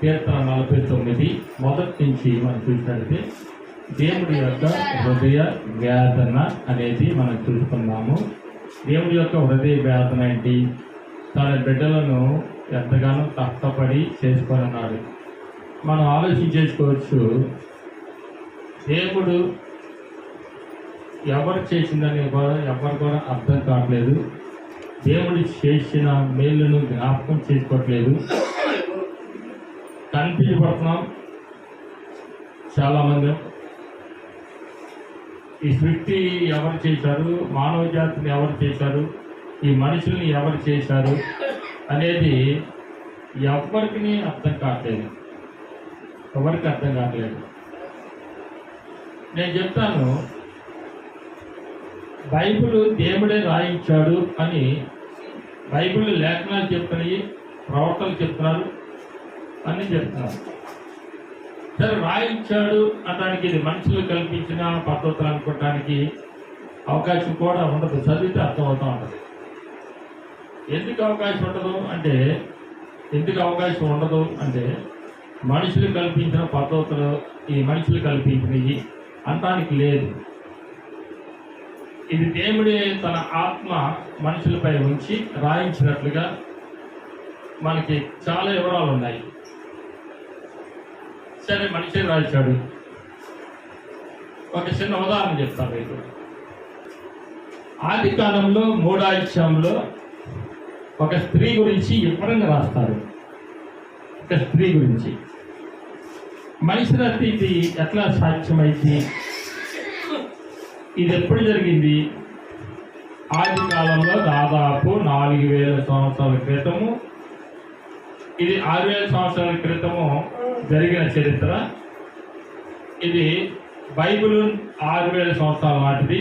కీర్తన 49 మొదటి నుంచి మనం చూసినట్లయితే దేవుడి యొక్క హృదయ వేదన అనేది మనం చూసుకున్నాము. దేవుడి యొక్క హృదయ వేదన ఏంటి? తన బిడ్డలను ఎంతగానో కష్టపడి చేసుకొనున్నాడు. మనం ఆలోచించేసుకోవచ్చు, దేవుడు ఎవరు చేసిందని ఎవరు కూడా అర్థం కావట్లేదు. దేవుడు చేసిన మేలును జ్ఞాపకం చేసుకోవట్లేదు. కన్ఫ్యూజ్ పడుతున్నాం చాలామంది. ఈ సృష్టి ఎవరు చేశారు, మానవ జాతిని ఎవరు చేశారు, ఈ మనుషుల్ని ఎవరు చేశారు అనేది ఎవరికి అర్థం కావట్లేదు. ఎవరికి అర్థం కావట్లేదు. నేను చెప్తాను, బైబిల్ దేవుడే రాయించాడు అని బైబిల్ లేఖనాలు చెప్తున్నాయి, ప్రవక్తలు చెప్తున్నారు అని చెప్తున్నారు. సరే, రాయించాడు అనడానికి ఇది మనుషులు కల్పించిన పద్ధతులు అనుకోవటానికి అవకాశం కూడా ఉండదు. చదివితే అర్థమవుతూ ఉంటుంది. ఎందుకు అవకాశం ఉండదు అంటే మనుషులు కల్పించిన పద్ధతులు ఈ మనుషులు కల్పించినవి అనడానికి లేదు. ఇది దేవుడే తన ఆత్మ మనుషులపై ఉంచి రాయించినట్లుగా మనకి చాలా వివరాలు ఉన్నాయి. సరే, మనిషి రాశాడు. ఒక చిన్న ఉదాహరణ చెప్తాను మీకు. ఆది కాలంలో 3వ అధ్యాయంలో ఒక స్త్రీ గురించి వివరంగా రాస్తారు. ఒక స్త్రీ గురించి మనిషి రాస్తే ఇది ఎట్లా సాధ్యమైంది, ఇది ఎప్పుడు జరిగింది? ఆది కాలంలో దాదాపు 4000 సంవత్సరాల క్రితము, ఇది 6000 సంవత్సరాల క్రితము జరిగిన చరిత్ర. ఇది బైబిల్ 6000 సంవత్సరాల నాటిది.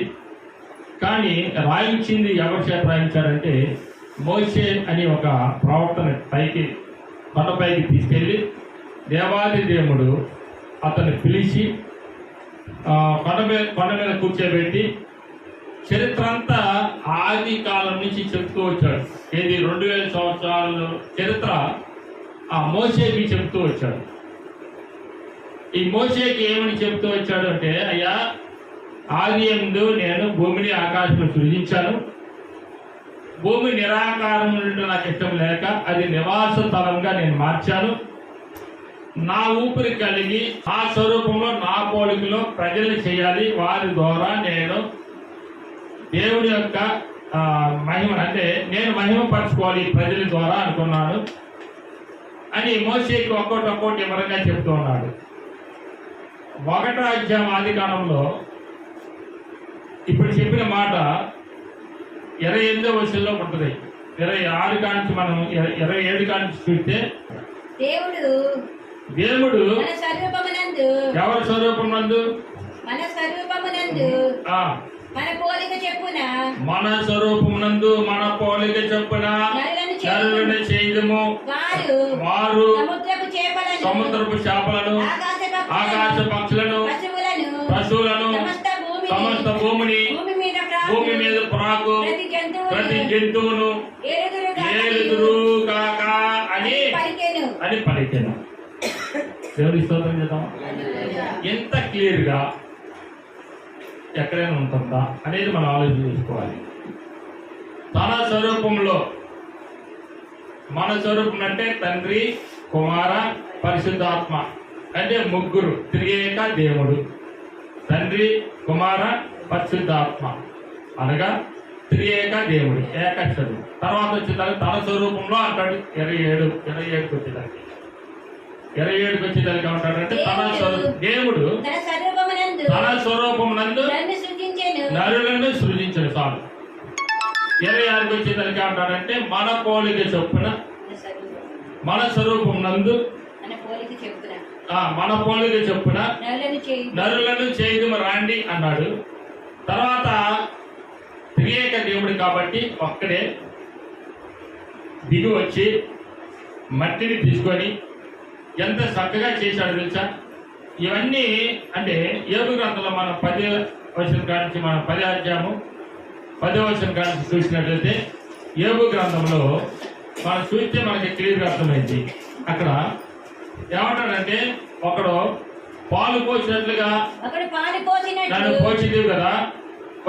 కానీ రాయించింది ఎవరి చేత రాయించారంటే మోషే అని ఒక ప్రవక్తని కొండపైకి తీసుకెళ్ళి దేవాది దేవుడు అతన్ని పిలిచి కొండ మీద కూర్చోబెట్టి చరిత్ర అంతా ఆది కాలం నుంచి చెప్తూ వచ్చాడు. ఇది 2000 సంవత్సరాల చరిత్ర ఆ మోషేకి చెప్తూ వచ్చాడు. ఈ మోషేకి ఏమని చెప్తూ వచ్చాడు అంటే, అయ్యా, ఆది యందు నేను భూమిని ఆకాశం సృజించాను. భూమి నిరాకారం ఉండటం నాకు ఇష్టం లేక అది నివాస స్థలంగా నేను మార్చాను. నా ఊపిరి కలిగి ఆ స్వరూపంలో నా పోలికలో ప్రజల్ని చేయాలి. వారి ద్వారా నేను దేవుడి యొక్క మహిమ అంటే నేను మహిమపరచుకోవాలి ప్రజల ద్వారా అనుకున్నాను అని మోషేకి ఒక్కోటి వివరంగా చెప్తూ ఉన్నాడు. 1వ అధ్యాయం ఆది కాలంలో ఇప్పుడు చెప్పిన మాట 28వ వచనంలో ఉంటుంది. 26 కానించి మనం 27 కానించి చూస్తే దేవుడు ఎవరి స్వరూపమునందు మన స్వరూపమునందు మన పోలిక చొప్పున నరులను చేయదము. వారు సముద్రపు చేపలను, ఆకాశ పక్షులను, పశువులను, సమస్త భూమి మీద ప్రాకు ప్రతి జంతువును ఏలుదురు కాక అని పలికెను. దేవుడి స్తోత్రం చేద్దాం. ఎంత క్లియర్గా ఎక్కడైనా ఉంటుందా అనేది మనం ఆలోచన చేసుకోవాలి. తన స్వరూపంలో, మన స్వరూపం అంటే తండ్రి, కుమార, పరిశుద్ధాత్మ అంటే ముగ్గురు త్రియేక దేవుడు. తండ్రి, కుమార, పరిశుద్ధాత్మ అనగా త్రియేక దేవుడు, ఏకక్షరుడు. తర్వాత వచ్చేదానికి తన స్వరూపంలో అంటాడు. 27కి వచ్చేదానికి 27కి వచ్చేదానికి ఏమంటాడంటే దేవుడు తన స్వరూపమునందు నరులను సృజించడు. చాలు. 26కి వచ్చేదానికి ఏమంటాడంటే మన పోలిక చొప్పున మన స్వరూపం నందు మన పోలిక చొప్పున నరులను చేయదు రాండి అన్నాడు. తర్వాత త్రియేక దేవుడు కాబట్టి ఒక్కడే దిగి వచ్చి మట్టిని తీసుకొని ఎంత చక్కగా చేశాడు తెలుసా. ఇవన్నీ అంటే యోబు గ్రంథంలో మనం 10వ వచనం కానించి మనం 10వ అధ్యాయము 10వ వచనం కానించి చూసినట్లయితే యోబు గ్రంథంలో మనం చూస్తే మనకి క్లియర్గా అర్థమైంది. అక్కడ ఏమంటాడంటే ఒకడు పాలు పోసినట్లుగా ఒకడు పాలు పోసినట్లు నన్ను పోషింది కదా,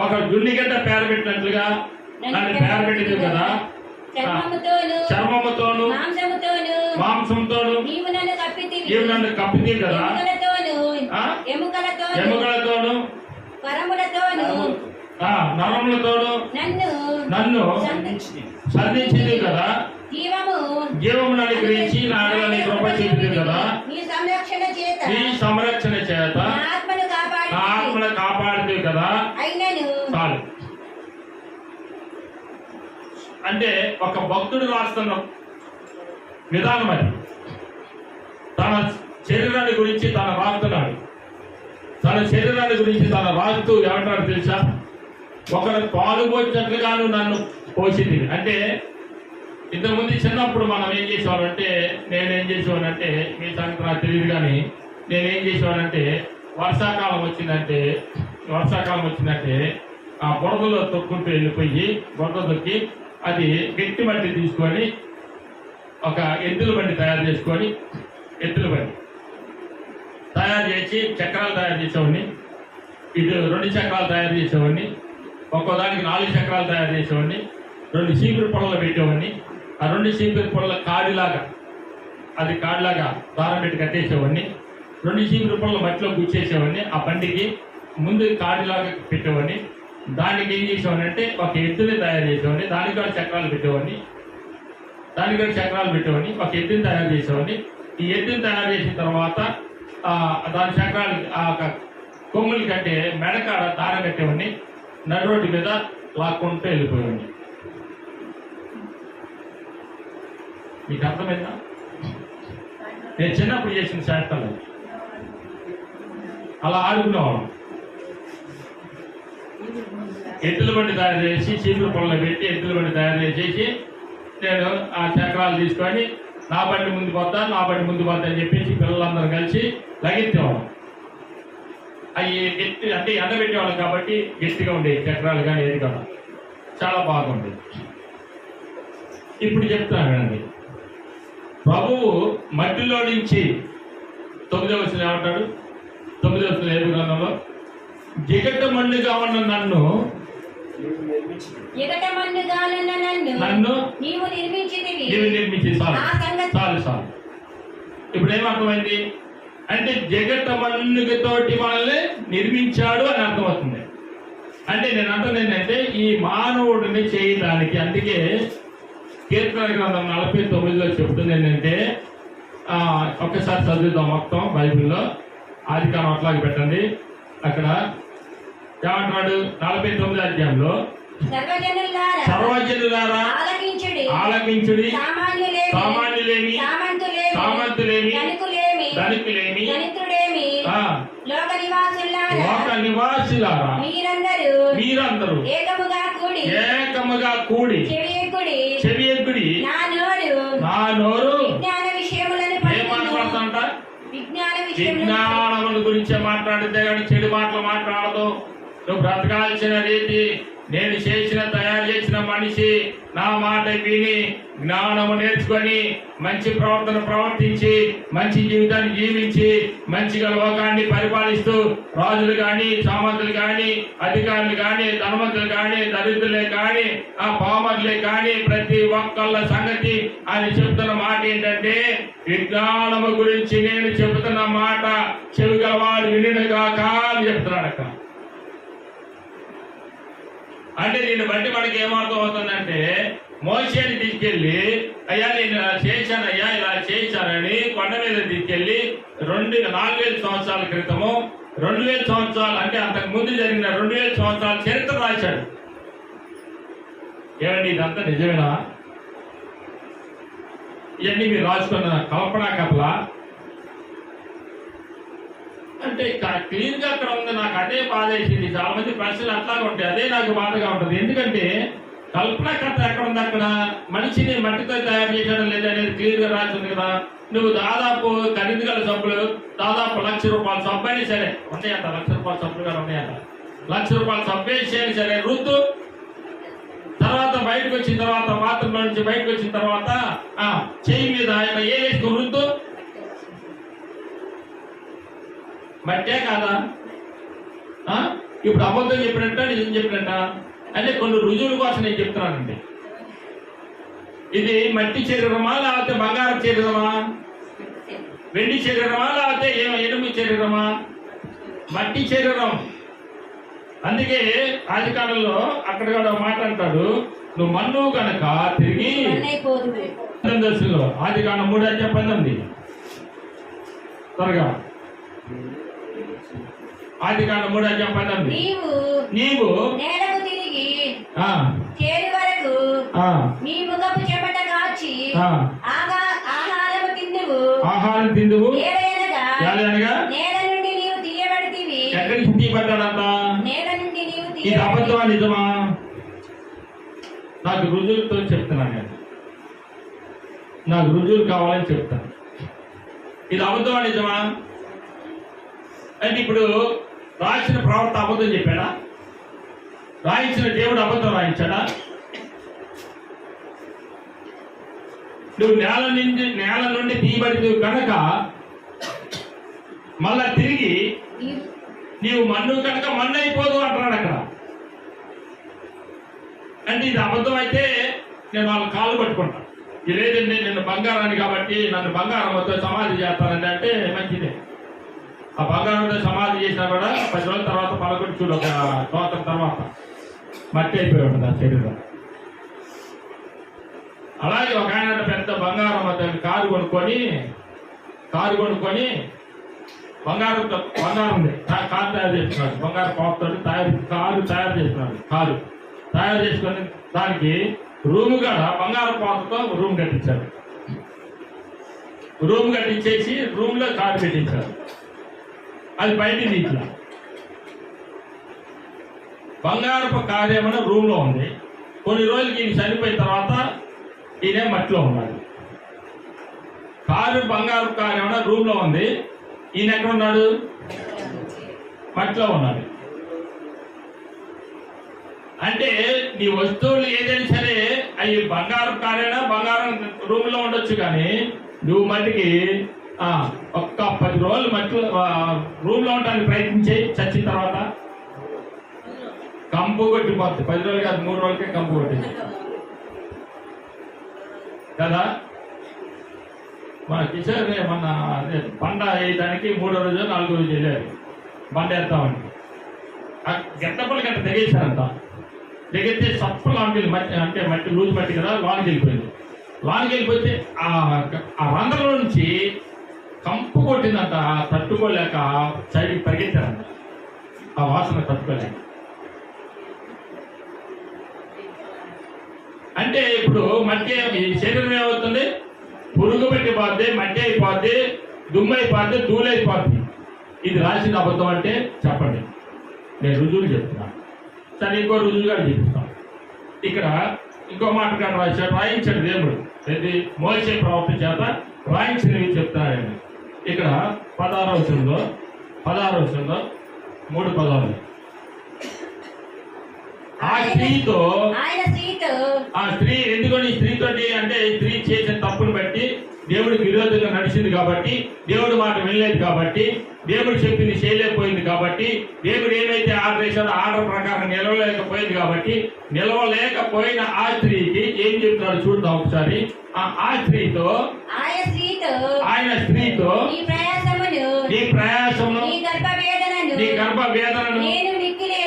ఒకడు జున్నిగడ్డ పేరబెట్టినట్లుగా నన్ను పేరబెట్టింది కదా, చర్మముతోను మాంసంతోను నీవు నన్ను కప్పితివి కదా, ఎముకలతోను నరములతోను నన్ను సంధించింది కదా, జీవమును అనుగ్రహించి నాడలని కృప చూపింది కదా, నీ సంరక్షణ చేత నా ఆత్మను కాపాడుతుంది కదా. చాలు. అంటే ఒక భక్తుడు రాస్తున్న విధానం అది. తన శరీరాన్ని గురించి తన రాస్తున్నాడు. తన శరీరాన్ని గురించి తన రాస్తూ ఏమంటాడు తెలుసా? ఒకరు పాలు పోసినట్లుగాను నన్ను పోసింది. అంటే ఇంతకుముందు చిన్నప్పుడు మనం ఏం చేసేవాళ్ళంటే, నేనేం చేసేవానంటే, మీ సంగతి నాకు తెలియదు కానీ నేనేం చేసేవానంటే, వర్షాకాలం వచ్చిందంటే ఆ బురదలో తొక్కుంటూ వెళ్ళిపోయి బురద తొక్కి అది గట్టి మట్టి తీసుకొని ఒక ఎద్దుల బండి తయారు చేసుకొని, ఎద్దుల బండి తయారు చేసి చక్రాలు తయారు చేసేవాడిని, ఇటు 2 చక్రాలు తయారు చేసేవాడిని, ఒక్కోదానికి 4 చక్రాలు తయారు చేసేవాడిని, 2 చీపురు పొడలు పెట్టేవాడిని. ఆ 2 చీపురు పొడల కాడిలాగా దారం పెట్టి కట్టేసేవాడిని. 2 చీపురు పొడలు మట్టిలో గుచ్చేసేవాడిని. ఆ బండికి ముందు కాడిలాగా పెట్టేవాడిని. దానికి ఏం చేసేవాడిని అంటే ఒక ఎద్దుని తయారు చేసేవాడిని, దానికి కూడా చక్రాలు పెట్టేవాడిని, ఒక ఎద్దుని తయారు చేసేవాడిని. ఈ ఎద్దుని తయారు చేసిన తర్వాత దాని చక్రాలు ఆ కొమ్ములు కంటే మెడకాడ దారం కట్టేవాడిని, నడు రోడ్డు మీద లాక్కుంటూ వెళ్ళిపోయేవాడిని. మీకు అర్థమైందా? నేను చిన్నప్పుడు చేసిన శాస్త్రాలు అలా ఆడుకునేవాళ్ళం. ఎద్దుల బండి తయారు చేసి చీపురు పొలంలో పెట్టి ఎద్దుల బండి తయారు చేసేసి నేను ఆ చక్రాలు తీసుకొని నా బండి ముందు పోతా అని చెప్పేసి పిల్లలందరూ కలిసి లగించేవాళ్ళం. అవి గట్టి అంటే ఎండబెట్టేవాళ్ళం కాబట్టి గట్టిగా ఉండేవి చక్రాలు కానీ ఏది కదా, చాలా బాగుండేది. ఇప్పుడు చెప్తాను వినండి. ప్రభువు మట్టిలో నుంచి 9వ వచనం ఏమంటాడు? 9వ వచనం ఏడు గ్రంథంలో, జిగట మన్నుగా ఉన్న నన్ను నీవు నిర్మించి. చాలు. ఇప్పుడు ఏమర్థమైంది అంటే జగత మన్నుతోటి మనల్ని నిర్మించాడు అని అర్థమవుతుంది. అంటే నేను అంటున్నాను ఏంటంటే ఈ మానవుడిని చేయడానికి, అందుకే కీర్తన గ్రంథం 49లో చెప్తుంది ఏంటంటే, ఒక్కసారి చదువుదాం మొత్తం బైబిల్లో. ఆదికాండం అట్లాగే పెట్టండి. అక్కడ ఏమంటున్నాడు? 49వ అధ్యాయంలో, సర్వజనులారా ఆలకించుడి, సామాన్యులేమి, సామంతులేమి, ధనికులేమి, లోక నివాసులారా మీరందరూ ఏకముగా కూడి చెవియెక్కుడి. నా నోరు ఏం మాట్లాడుతుంట? విజ్ఞానముల గురించి మాట్లాడితే కానీ చెడు మాటలు మాట్లాడదు. నువ్వు బ్రతకాల్సిన రీతి, నేను తయారు చేసిన మనిషి నా మాట విని జ్ఞానము నేర్చుకొని మంచి ప్రవర్తన ప్రవర్తించి మంచి జీవితాన్ని జీవించి మంచిగా లోకాన్ని పరిపాలిస్తూ రాజులు కానీ, సామంతులు కానీ, అధికారులు కానీ, ధనవంతులు కానీ, దరిద్రులే కానీ, ఆ పామర్లే కానీ ప్రతి ఒక్కళ్ళ సంగతి ఆయన చెప్తున్న మాట ఏంటంటే, విజ్ఞానము గురించి నేను చెబుతున్న మాట చెవిగలవాడు వినుగాక అని చెప్తున్నాడు అక్కడ. అంటే దీన్ని బట్టి మనకి ఏమర్థం అవుతుందంటే, మోషేని తీసుకెళ్ళి అయ్యా నేను ఇలా చేశానని కొండ మీద తీసుకెళ్ళి 4,000 సంవత్సరాల క్రితము 2,000 సంవత్సరాలు అంటే అంతకు ముందు జరిగిన 2,000 సంవత్సరాల చరిత్ర రాశాడు. ఏమండి ఇదంతా నిజమేనా? ఇవన్నీ మీరు రాసుకున్న కల్పనా కథలా? అంటే క్లీన్ గా అక్కడ ఉంది. నాకు అదే బాధ వేసింది. చాలా మంది ప్రశ్నలు అట్లాగా ఉంటాయి, అదే నాకు బాధగా ఉంటుంది. ఎందుకంటే కల్పన కథ ఎక్కడ ఉంది? అక్కడ మనిషిని మట్టితో తయారు చేయడం లేదనేది క్లియర్ గా రాసింది కదా. నువ్వు దాదాపు ఖరీదు గల సబ్బులు దాదాపు ₹1,00,000 సబ్బు అయినా సరే ఉన్నాయంట, ₹1,00,000 సబ్బులు కూడా ఉన్నాయంట. ₹1,00,000 సబ్బు వేసి సరే రుద్దు. తర్వాత బయటకు వచ్చిన తర్వాత బాత్రూంలో నుంచి బయటకు వచ్చిన తర్వాత చెయ్యి మీద ఆయన ఏ వేసుకుని రుద్దు. మట్టే కాదా? ఇప్పుడు అబద్ధం చెప్పినట్ట నిజం చెప్పినట్ట అంటే కొన్ని రుజువుల కోసం నేను చెప్తున్నానండి. ఇది మట్టి శరీరమా లేకపోతే బంగారం శరీరమా, వెండి శరీరమా లేకపోతే ఎనుము శరీరమా? మట్టి శరీరం. అందుకే ఆది కాలంలో అక్కడ కూడా మాట అంటాడు, నువ్వు మన్ను కనుక తిరిగి దశలో ఆది కాలం 3:18 త్వరగా ఆది కాలం 3:18 నీవు నేలకు తిరిగి చేరు వరకు నీ ముఖపు చెమట కాచి ఆహారం తిందువు. నేల నుండి నీవు తీయబడితివి. ఎక్కడి నుంచి తీయబడ్డాడంట? నేల నుండి నీవు ఇది అబద్ధమా నిజమా? నాకు రుజువులతో చెప్తున్నాను నేను, నాకు రుజువులు కావాలని చెప్తాను. ఇది అబద్ధమా నిజమా అంటే ఇప్పుడు రాసిన ప్రవర్త అబద్ధం చెప్పాడా? రాయించిన దేవుడు అబద్ధం రాయించాడా? నువ్వు నేల నుండి తీయబడి కనుక మళ్ళా తిరిగి నీవు మన్ను కనుక మన్ను అయిపోదు అంటున్నాడు అక్కడ. అంటే ఇది అబద్ధం అయితే నేను వాళ్ళ కాళ్ళు పట్టుకుంటాను. ఇది లేదండి నేను బంగారాన్ని కాబట్టి నన్ను బంగారంతో సమాధి చేస్తానండి అంటే మంచిదే. ఆ బంగారంతో సమాధి చేసినా కూడా 10 రోజుల తర్వాత 11 చూడు, ఒక సంవత్సరం తర్వాత మట్టి అయిపోయి ఉంటుంది ఆ శరీరం. అలాగే ఒక ఆయన పెద్ద బంగారం కారు కొనుక్కొని బంగారం ఉంది, కారు తయారు చేస్తున్నాడు. బంగారు పాపుతో కారు తయారు చేసుకొని దానికి రూమ్ కూడా బంగారు పాపతో రూమ్ కట్టించారు. రూమ్ కట్టించేసి రూమ్ లో కారు పెట్టించారు. అది బయటికి ఇట్లా బంగారపు కారు ఏమైనా రూమ్ లో ఉంది. కొన్ని రోజులకి ఈయన చనిపోయిన తర్వాత ఈయన మట్టిలో ఉన్నాడు. బంగారు కారు ఏమైనా రూమ్ లో ఉంది, ఈయన ఎక్కడ ఉన్నాడు? మట్టిలో ఉన్నాడు. అంటే నీ వస్తువులు ఏదైనా సరే అవి బంగారు కారైనా బంగారం రూమ్ లో ఉండొచ్చు, కానీ నువ్వు మట్టికి ఒక్క 10 రోజులు మట్టి రూమ్ లో ఉండడానికి ప్రయత్నించి చచ్చిన తర్వాత కంపు కొట్టిపోద్ది. 10 రోజులు కాదు, 3 రోజులకే కంపు కొట్టింది కదా. మన కిషోర్ మన బండ వేయడానికి 3వ రోజు 4వ రోజు వెళ్ళారు బండ వేస్తామని. ఆ గెట్టపల్లి గంట తెగేశారంట. తెగితే సప్పు లాంటి మట్టి, అంటే మట్టి లూజు మట్టి కదా, లోనికి వెళ్ళిపోయింది. లోనికి వెళ్ళిపోతే ఆ రంధ్రంలో నుంచి కంపు కొట్టిందంట. తట్టుకోలేక సైడ్కి పరిగెత్తారంట, ఆ వాసన తట్టుకోలేక. అంటే ఇప్పుడు మట్టి శరీరం ఏమవుతుంది? పురుగు పెట్టి పోద్ది, మట్టి అయిపోద్ది, దుమ్ము అయిపోద్ది, ధూళి అయిపోద్ది. ఇది రాసిన అబద్ధం అంటే చెప్పండి. నేను రుజువులు చెప్తున్నా. సరే ఇంకో రుజువుగా చూపిస్తాం. ఇక్కడ ఇంకో మాట కాదు రాయించాడు దేవుడు. ఇది మోసే ప్రవర్త చేత రాయించినవి చెప్తారండి. ఇక్కడ 16వ వచనంలో 3 పదాలు. ఆ స్త్రీ ఎందుకని స్త్రీతోటి అంటే స్త్రీ చేసిన తప్పును బట్టి దేవుడికి విరోధంగా నడిచింది కాబట్టి, దేవుడు మాట వినలేదు కాబట్టి, దేవుడు చెప్పింది చేయలేకపోయింది కాబట్టి, దేవుడు ఏమైతే ఆర్డర్ చేశాడో ఆర్డర్ ప్రకారం నిలవలేకపోయింది కాబట్టి, నిలవలేకపోయిన ఆ స్త్రీకి ఏం చెప్తున్నాడు చూద్దాం ఒకసారి. ఆ స్త్రీతో ఆయన స్త్రీతో నీ ప్రయాసమును నీ గర్భ వేదనను నేను మిక్కిలి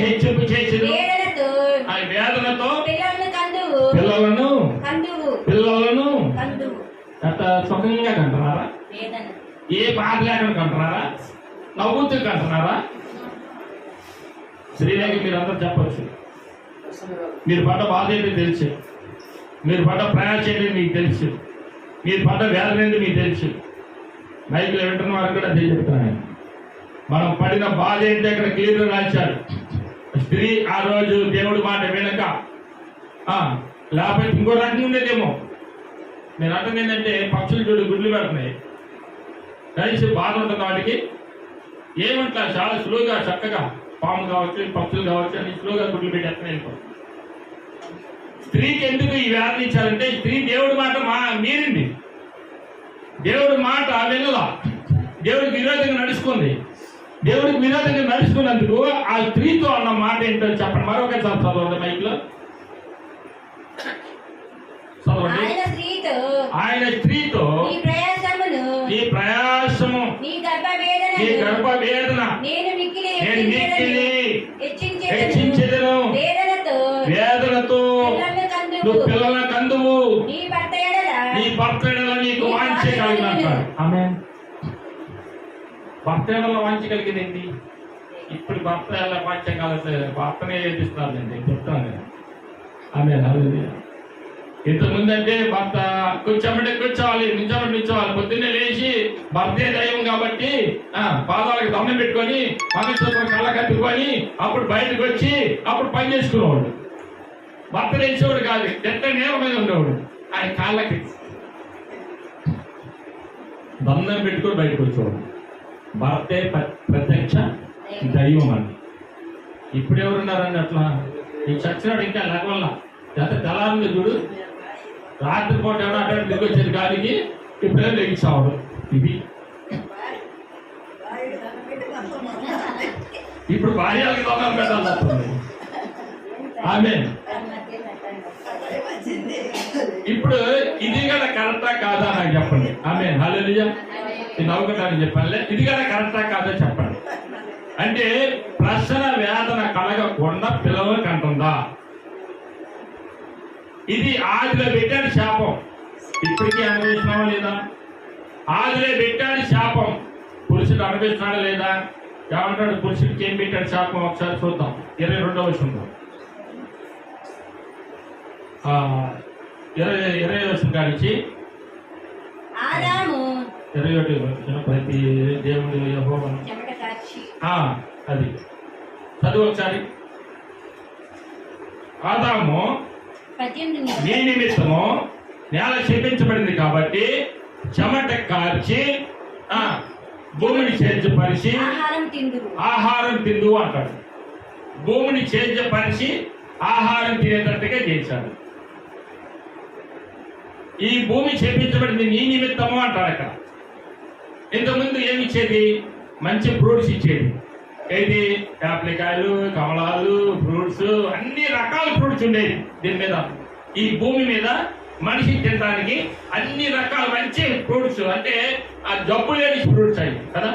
హెచ్చింపు చేసిన ఆ వేదనతో పిల్లలను అంత సుఖంగా కంటున్నారా? ఏ బాధ లేకుండా కంటున్నారా? నవ్వుతూ కంటున్నారా? స్త్రీలకి మీరు అందరూ చెప్పచ్చు. మీరు పడ్డ బాధ ఏంటి తెలుసు, మీరు పడ్డ ప్రయాస ఏంటి మీకు తెలుసు, మీరు పడ్డ వేదన ఏంటి మీకు తెలుసు. మైకులు వింటున్న వారికి కూడా అదే చెప్తాను. మనం పడిన బాధ ఏంటి అక్కడ క్లియర్గా రాశాడు. స్త్రీ ఆ రోజు దేవుడి మాట వినక లేకపోతే ఇంకో రకంగా ఉండేదేమో. నేను అంటుంది ఏంటంటే పక్షులు చూడు గుడ్లు పెడుతున్నాయి, కలిసి బాధ ఉంటుంది వాటికి. ఏమంటా చాలా స్లోగా చక్కగా పాము కావచ్చు, పక్షులు కావచ్చు అని స్లోగా గుడ్లు పెట్టి ఎక్కడ వెళ్ళిపోతుంది. స్త్రీకి ఎందుకు ఈ వ్యాధి ఇచ్చారంటే స్త్రీ దేవుడి మాట మీరింది, దేవుడి మాట వినలా, దేవుడికి విరోధంగా నడుచుకుంది. దేవుడికి విరోధంగా నడుచుకున్నందుకు ఆ స్త్రీతో అన్న మాట ఏంటో చెప్పండి. మరొకసారి చదవండి మైక్లో చదవండి. ఆయన స్త్రీతో నీ ప్రయాసము నీ గర్భవేదన నేను మిక్కిలి హెచ్చించెదను. వేదనతో నువ్వు పిల్లల కందువు, నీ భర్త ఎడల నీకు వాంఛ కలిగినట్టు. ఆమేన్. భర్త ఎడల వాంఛ కలిగింది. ఇప్పుడు భర్త ఎలా వాంఛ కలగలేదు, భర్తనే ఏదిస్తున్నారండి చెప్తాను. ఆమేన్. హల్లెలూయా. ఇంతకుముందు అంటే భర్త కూర్చోమంటే కూర్చోవాలి, నిల్చోవాలి. పొద్దున్నే లేచి భర్తే దైవం కాబట్టి పాదాలకు దండం పెట్టుకొని మనుషులతో కళ్ళ కట్టుకొని అప్పుడు బయటకు వచ్చి అప్పుడు పని చేసుకునేవాడు. భర్త లేచేవాడు కాదు, చెట్ల నేల మీద ఉండేవాడు. ఆయన కాళ్ళకి దండం పెట్టుకొని బయటకు వచ్చేవాడు. భర్తే ప్రత్యక్ష దైవం అని. ఇప్పుడు ఎవరున్నారండి అట్లా? ఈ చచ్చినాడు ఇంకా లెగవల్ల ఎంత తెల్లారింది చూడు. రాత్రిపూట ఏమన్నా అక్కడ దిగి వచ్చేది గాలికి ఇప్పుడే లెగించాడు. ఇది ఇప్పుడు భార్యలకి దొంగలు పెట్టాల్సి వస్తుంది. ఆమేన్. ఇప్పుడు ఇది కూడా కరెక్టా కాదా నాకు చెప్పండి. ఆమేన్. హల్లెలూయా. ఇది నవ్వుకోవడానికి చెప్పాలి. ఇది కూడా కరెక్టా కాదా చెప్పండి. అంటే ప్రసవ వేదన కలగకుండా పిల్లలకు అంటుందా? ఇది ఆదిలో పెట్టాడు శాపం. ఇప్పటికీ అనుభవిస్తున్నావా లేదా? ఆదిలో పెట్టాడు శాపం. పురుషుడు అనుభవిస్తున్నాడా లేదా? ఏమంటాడు? పురుషుడికి ఏం పెట్టాడు శాపం? ఒకసారి చూద్దాం. 22వ వచనం 20 వచనం కానించి 21 వచనం. ప్రతి దేవుడు యెహోవాను అది చదువు ఒకసారి. ఆదాము నీ నిమిత్తము నేల శపించబడింది కాబట్టి చెమట కార్చి భూమిని చేర్చపరిచి ఆహారం తిందు అంటాడు. భూమిని చేర్చపరిచి ఆహారం తినేటట్టుగా చేశాడు. ఈ భూమి చేపించబడింది నీ నిమిత్తము అంటాడు అక్కడ. ఇంతకుముందు ఏమి ఇచ్చేది? మంచి ఫ్రూట్స్ ఇచ్చేది. ఏది? యాప్లికాయలు, కమలాలు, ఫ్రూట్స్, అన్ని రకాల ఫ్రూట్స్ ఉండేది దీని మీద. ఈ భూమి మీద మనిషి తినడానికి అన్ని రకాల మంచి ఫ్రూట్స్, అంటే ఆ జబ్బు లేని ఫ్రూట్స్ అవి కదా.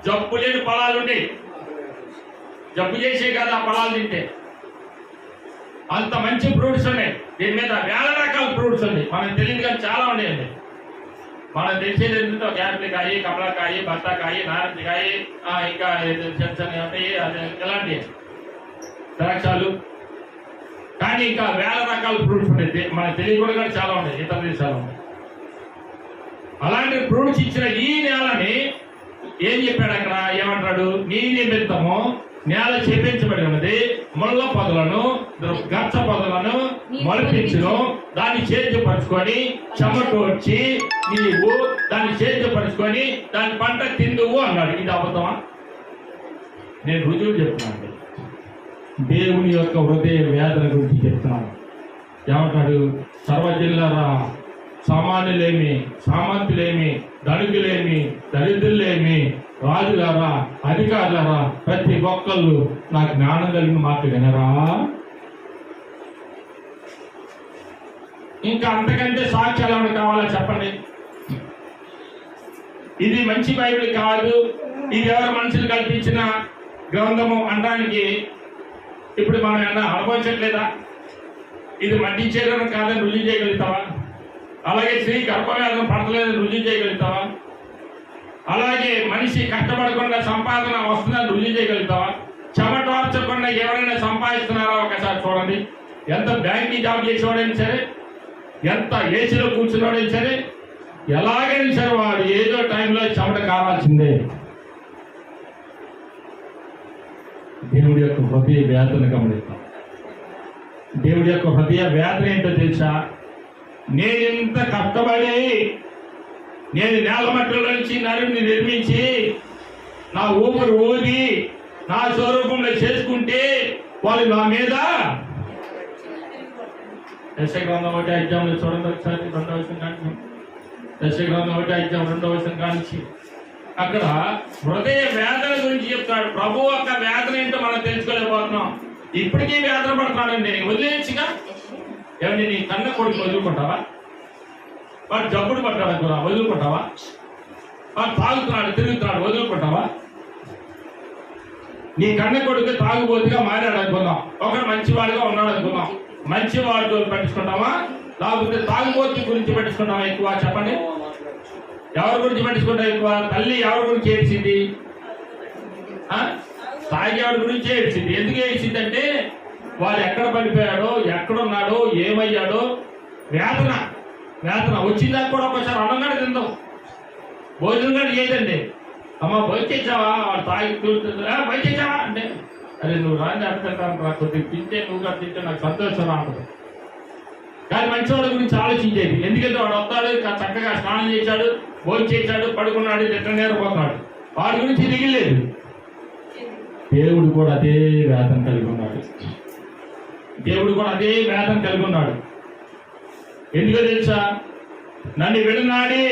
జబ్బు లేని ఫలాలు ఉండేవి. జబ్బు చేసే కదా ఆ ఫలాలు తింటే. అంత మంచి ఫ్రూట్స్ ఉన్నాయి దీని మీద. వేల రకాల ఫ్రూట్స్ ఉన్నాయి. మనకు తెలియదు కానీ చాలా ఉండేయండి. మనం తెలిసేది ఏంటంటే ఒక యాప్లికాయ, కమలాకాయ, బత్తాకాయ, నారింజకాయ, ఇంకా ఇలాంటి ద్రాక్షాలు. కానీ ఇంకా వేల రకాల ఫ్రూట్స్ ఉండేది మనకు తెలియకుండా కూడా చాలా ఉన్నాయి ఇతర దేశాలు. అలాంటి ఫ్రూట్స్ ఇచ్చిన ఈ నేలని ఏం చెప్పాడు అక్కడ? ఏమంటాడు? నీ నిమిత్తము నేల చేపించబడి ఉన్నది, ముళ్ళ పొదలను, గచ్చ పొదలను మొలిపించును, దాన్ని చేర్చపరుచుకొని చెమటోడ్చి నీవు దాన్ని చేర్చపరుచుకొని దాని పంట తిందువు అన్నాడు. ఇది అబద్ధమా? నేను రుజువు చెప్తున్నాను. దేవుని యొక్క హృదయ వేదన గురించి చెప్తున్నాను. ఏమంటాడు? సర్వజిల్లారా, సామాన్యులేమి, సామంతులేమి, ధనికులేమి, దరిద్రులేమి, రాజులారా, అధికారులారా, ప్రతి ఒక్కళ్ళు నాకు జ్ఞానం కలిగిన మాట వినరా? ఇంకా అంతకంటే సాక్ష్యాలు ఏమైనా కావాలా చెప్పండి. ఇది మంచి బైబిల్ కాదు, ఇది ఎవరు మనుషులు కల్పించిన గ్రంథము అనడానికి ఇప్పుడు మనం ఏమన్నా అనుభవించట్లేదా? ఇది మట్టించేదని కాదని రుజువు చేయగలుగుతావా? అలాగే స్త్రీ గర్భవేదన పడతలేదని రుజువు చేయగలుగుతావా? అలాగే మనిషి కష్టపడకుండా సంపాదన వస్తుందని రుజువు చేయగలుగుతావా? చెమటోర్చకుండా ఎవరైనా సంపాదిస్తున్నారో ఒకసారి చూడండి. ఎంత బ్యాంకింగ్ జాబ్ చేసేవాడైనా సరే, ఎంత ఏసీలో కూర్చున్నవాడైనా సరే, ఎలాగైనా సరే వాడు ఏదో టైంలో చెమట కావాల్సిందే. దేవుడి యొక్క హృదయ వేదన గమనిస్తాం. దేవుడి యొక్క హృదయ వేదన ఏంటో తెలుసా? నేనింత కష్టపడి నేను నేల మట్టిలో నుంచి నరుని నిర్మించి నా ఊపిరి ఊది నా స్వరూపంలో చేసుకుంటే వాళ్ళు నా మీద యెషయా 1:5 చూడండి ఒకసారి. 2వ వచనం కానించి. యెషయా 1:5 2వ వచనం కానించి. అక్కడ హృదయ వేదన గురించి చెప్తాడు. ప్రభు యొక్క వేదన ఏంటో మనం తెలుసుకోలేకపోతున్నాం. ఇప్పటికీ వేదన పడుతున్నాడండి. వదిలేయచ్చుగా. ఏమండి, నీ కన్న కొడుకు వదులుకుంటావా? వాడు జబ్బుడు పడ్డాడు అనుకున్నా, వదులుకుంటావా? వాడు తాగుతున్నాడు, తిరుగుతున్నాడు, వదులుకుంటావా? నీ కన్న కొడుకు తాగుబోతుగా మారాడు అనుకుందాం, ఒకడు మంచివాడిగా ఉన్నాడు అనుకుందాం. మంచివాడు పట్టించుకుంటావా, లేకపోతే తాగుబోతు గురించి పట్టించుకుంటావా ఎక్కువ? చెప్పండి, ఎవరి గురించి పట్టించుకుంటావు ఎక్కువ? తల్లి ఎవరి గురించి ఏడ్చింది? తాగేవాడి గురించి ఏడ్చింది. ఎందుకు ఏడ్చింది అంటే వాడు ఎక్కడ పడిపోయాడో, ఎక్కడున్నాడో, ఏమయ్యాడో వేదన. వేదన వచ్చిందాక కూడా ఒకసారి అన్నంగానే తిందాం, భోజనం కూడా చేయదండి. అమ్మ భోజేసావా? వాడు తాగి భోజేసావా అంటే, అరే నువ్వు రాని అర్థం కొద్దిగా తింటే, నువ్వు కూడా తింటే నాకు సంతోషం రాదు. కానీ మంచివాడి గురించి ఆలోచించేది. ఎందుకంటే వాడు వస్తాడు, చక్కగా స్నానం చేశాడు, భోజనం చేశాడు, పడుకున్నాడు, ఎట్లా నేరపోతున్నాడు, వాడి గురించి దిగిలేదు. దేవుడు కూడా అదే వేదన కలిగి ఉన్నాడు. దేవుడు కూడా అదే వేదన కలిగి ఉన్నాడు. ఎందుకో తెలుసా? నన్ను విడనాడి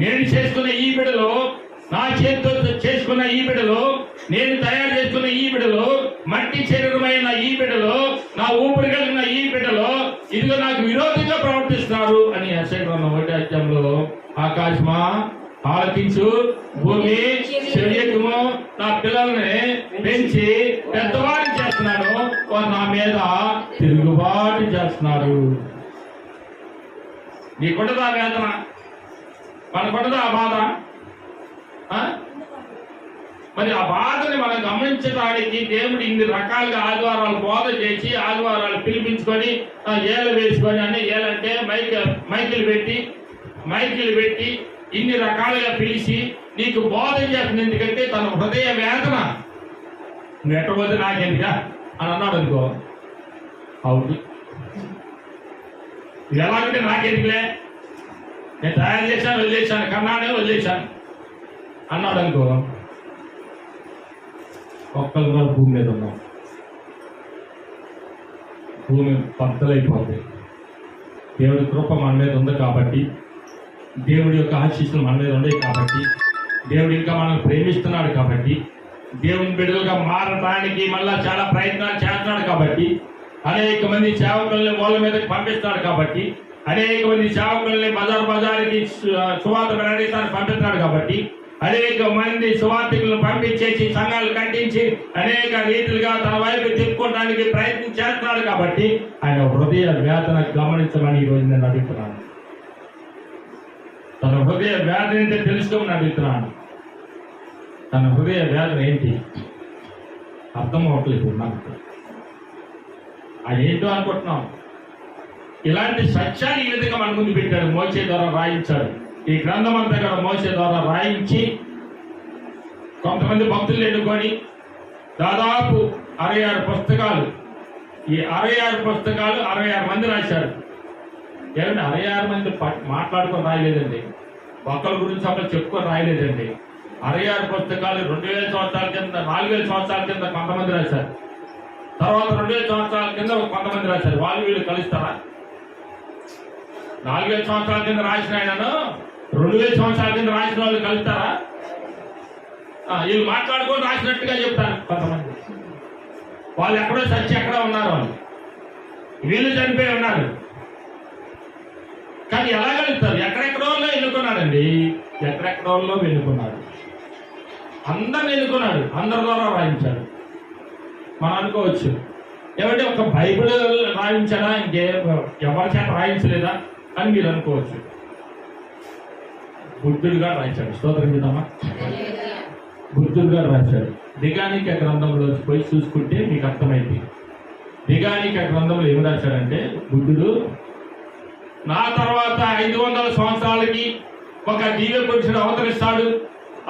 నేను చేసుకున్న ఈ బిడలో, నా చేతితో చేసుకున్న ఈ బిడలో, నేను తయారు చేసుకున్న ఈ బిడలో, మట్టి శరీరమైన ఈ బిడలో, నా ఊపిరి కలిగిన ఈ బిడ్డలో ఇదిగో నాకు విరోధంగా ప్రవర్తిస్తున్నారు అని యెషయా గ్రంథం 1వ అధ్యాయంలో, ఆకాశమా ఆలకించు, భూమి చెయ్యకుము, నా పిల్లల్ని పెంచి పెద్దవాడిని చేస్తున్నాడు, వారు నా మీద తిరుగుబాటు చేస్తున్నారు. నీకుండదా వేదన? మనకుండదా ఆ బాధ? మరి ఆ బాధని మనం గమనించడానికి దేవుడు ఇన్ని రకాలుగా ఆదివారాలు బోధ చేసి, ఆదివారాలు పిలిపించుకొని, ఏలు వేసుకొని, అన్ని ఏలంటే మైకులు పెట్టి ఇన్ని రకాలుగా పిలిచి నీకు బోధ చేస్తుంది. ఎందుకంటే తన హృదయ వేదన. నువ్వు ఎట్టబోతే నాకెందుగా అని అన్నాడు అనుకో, అవును ఇది ఎలాగంటే నాకెందుకులే, నేను తయారు చేశాను, వదిలేశాను, కన్నానే వదిలేశాను అన్నాడు అనుకో, ఒక్కరు కూడా భూమి మీద ఉన్నాం, భూమి పద్దలైపోతుంది. దేవుడి కృప మన మీద ఉంది కాబట్టి, దేవుడి యొక్క ఆశీస్సులు మన మీద ఉన్నాయి కాబట్టి, దేవుడు ఇంకా మనం ప్రేమిస్తున్నాడు కాబట్టి, దేవుని బిడ్డలుగా మారడానికి మళ్ళా చాలా ప్రయత్నాలు చేస్తున్నాడు కాబట్టి, అనేక మంది సేవకుల్ని వాళ్ళ మీదకి పంపిస్తున్నాడు కాబట్టి, అనేక మంది సేవకుల్ని బజార్కి సువార్త ప్రకటించడానికి పంపిస్తున్నాడు కాబట్టి, అనేక మంది సువార్థికులను పంపించేసి సంఘాలు కట్టించి అనేక రీతిలుగా తన వైపు తిప్పుకోవడానికి ప్రయత్నం చేస్తున్నాడు కాబట్టి, ఆయన హృదయ వేదన గమనించమని ఈరోజు నేను అడుగుతున్నాను. తన హృదయ వేదన ఏంటో తెలుసుకోమని అడుగుతున్నాను. తన హృదయ వేదన ఏంటి అర్థం అవ్వట్లేదు నాకు. అది ఏంటో అనుకుంటున్నాం. ఇలాంటి సత్యాన్ని ఈ విధంగా మన ముందు పెట్టాడు, మోషే ద్వారా రాయించాడు. ఈ గ్రంథం అంతా కూడా మోషే ద్వారా రాయించి కొంతమంది భక్తులు ఎన్నుకొని దాదాపు 66 పుస్తకాలు, ఈ 66 పుస్తకాలు 66 మంది రాశారు. ఏమంటే 66 మంది మాట్లాడుకొని రాయలేదండి, ఒకరి గురించి ఒకరు చెప్పుకొని రాయలేదండి. 66 పుస్తకాలు 2000 సంవత్సరాల కింద, 4000 సంవత్సరాల కింద కొంతమంది రాశారు, తర్వాత 2000 సంవత్సరాల కింద కొంతమంది రాశారు. వాళ్ళు వీళ్ళు కలుస్తారా? 4000 సంవత్సరాల కింద రాసిన ఆయనను 2000 సంవత్సరాల కింద రాసిన వాళ్ళు కలుస్తారా? వీళ్ళు మాట్లాడుకొని రాసినట్టుగా చెప్తారు కొంతమంది. వాళ్ళు ఎక్కడో సచ్చి ఎక్కడ ఉన్నారు, వాళ్ళు వీళ్ళు చనిపోయి ఉన్నారు. కానీ ఎలా కలుస్తారు? ఎక్కడెక్కడో ఎన్నుకున్నాడండి, ఎక్కడెక్కడో ఎన్నుకున్నాడు, అందరిని ఎన్నుకున్నాడు, అందరి ద్వారా రాయించాడు. మనం అనుకోవచ్చు ఏమంటే ఒక బైబిల్ రాయించాడా, ఇంకే ఎవరి చేత రాయించలేదా అని మీరు అనుకోవచ్చు. బుద్ధుడుగా రాయించాడు. స్తోత్రం చేద్దామా? బుద్ధుడుగా రాశాడు. దిగానిక గ్రంథంలో పోయి చూసుకుంటే మీకు అర్థమైంది. దిగానిక గ్రంథంలో ఏమి రాశాడంటే, బుద్ధుడు నా తర్వాత 500 సంవత్సరాలకి ఒక దివ్య పురుషుడు అవతరిస్తాడు,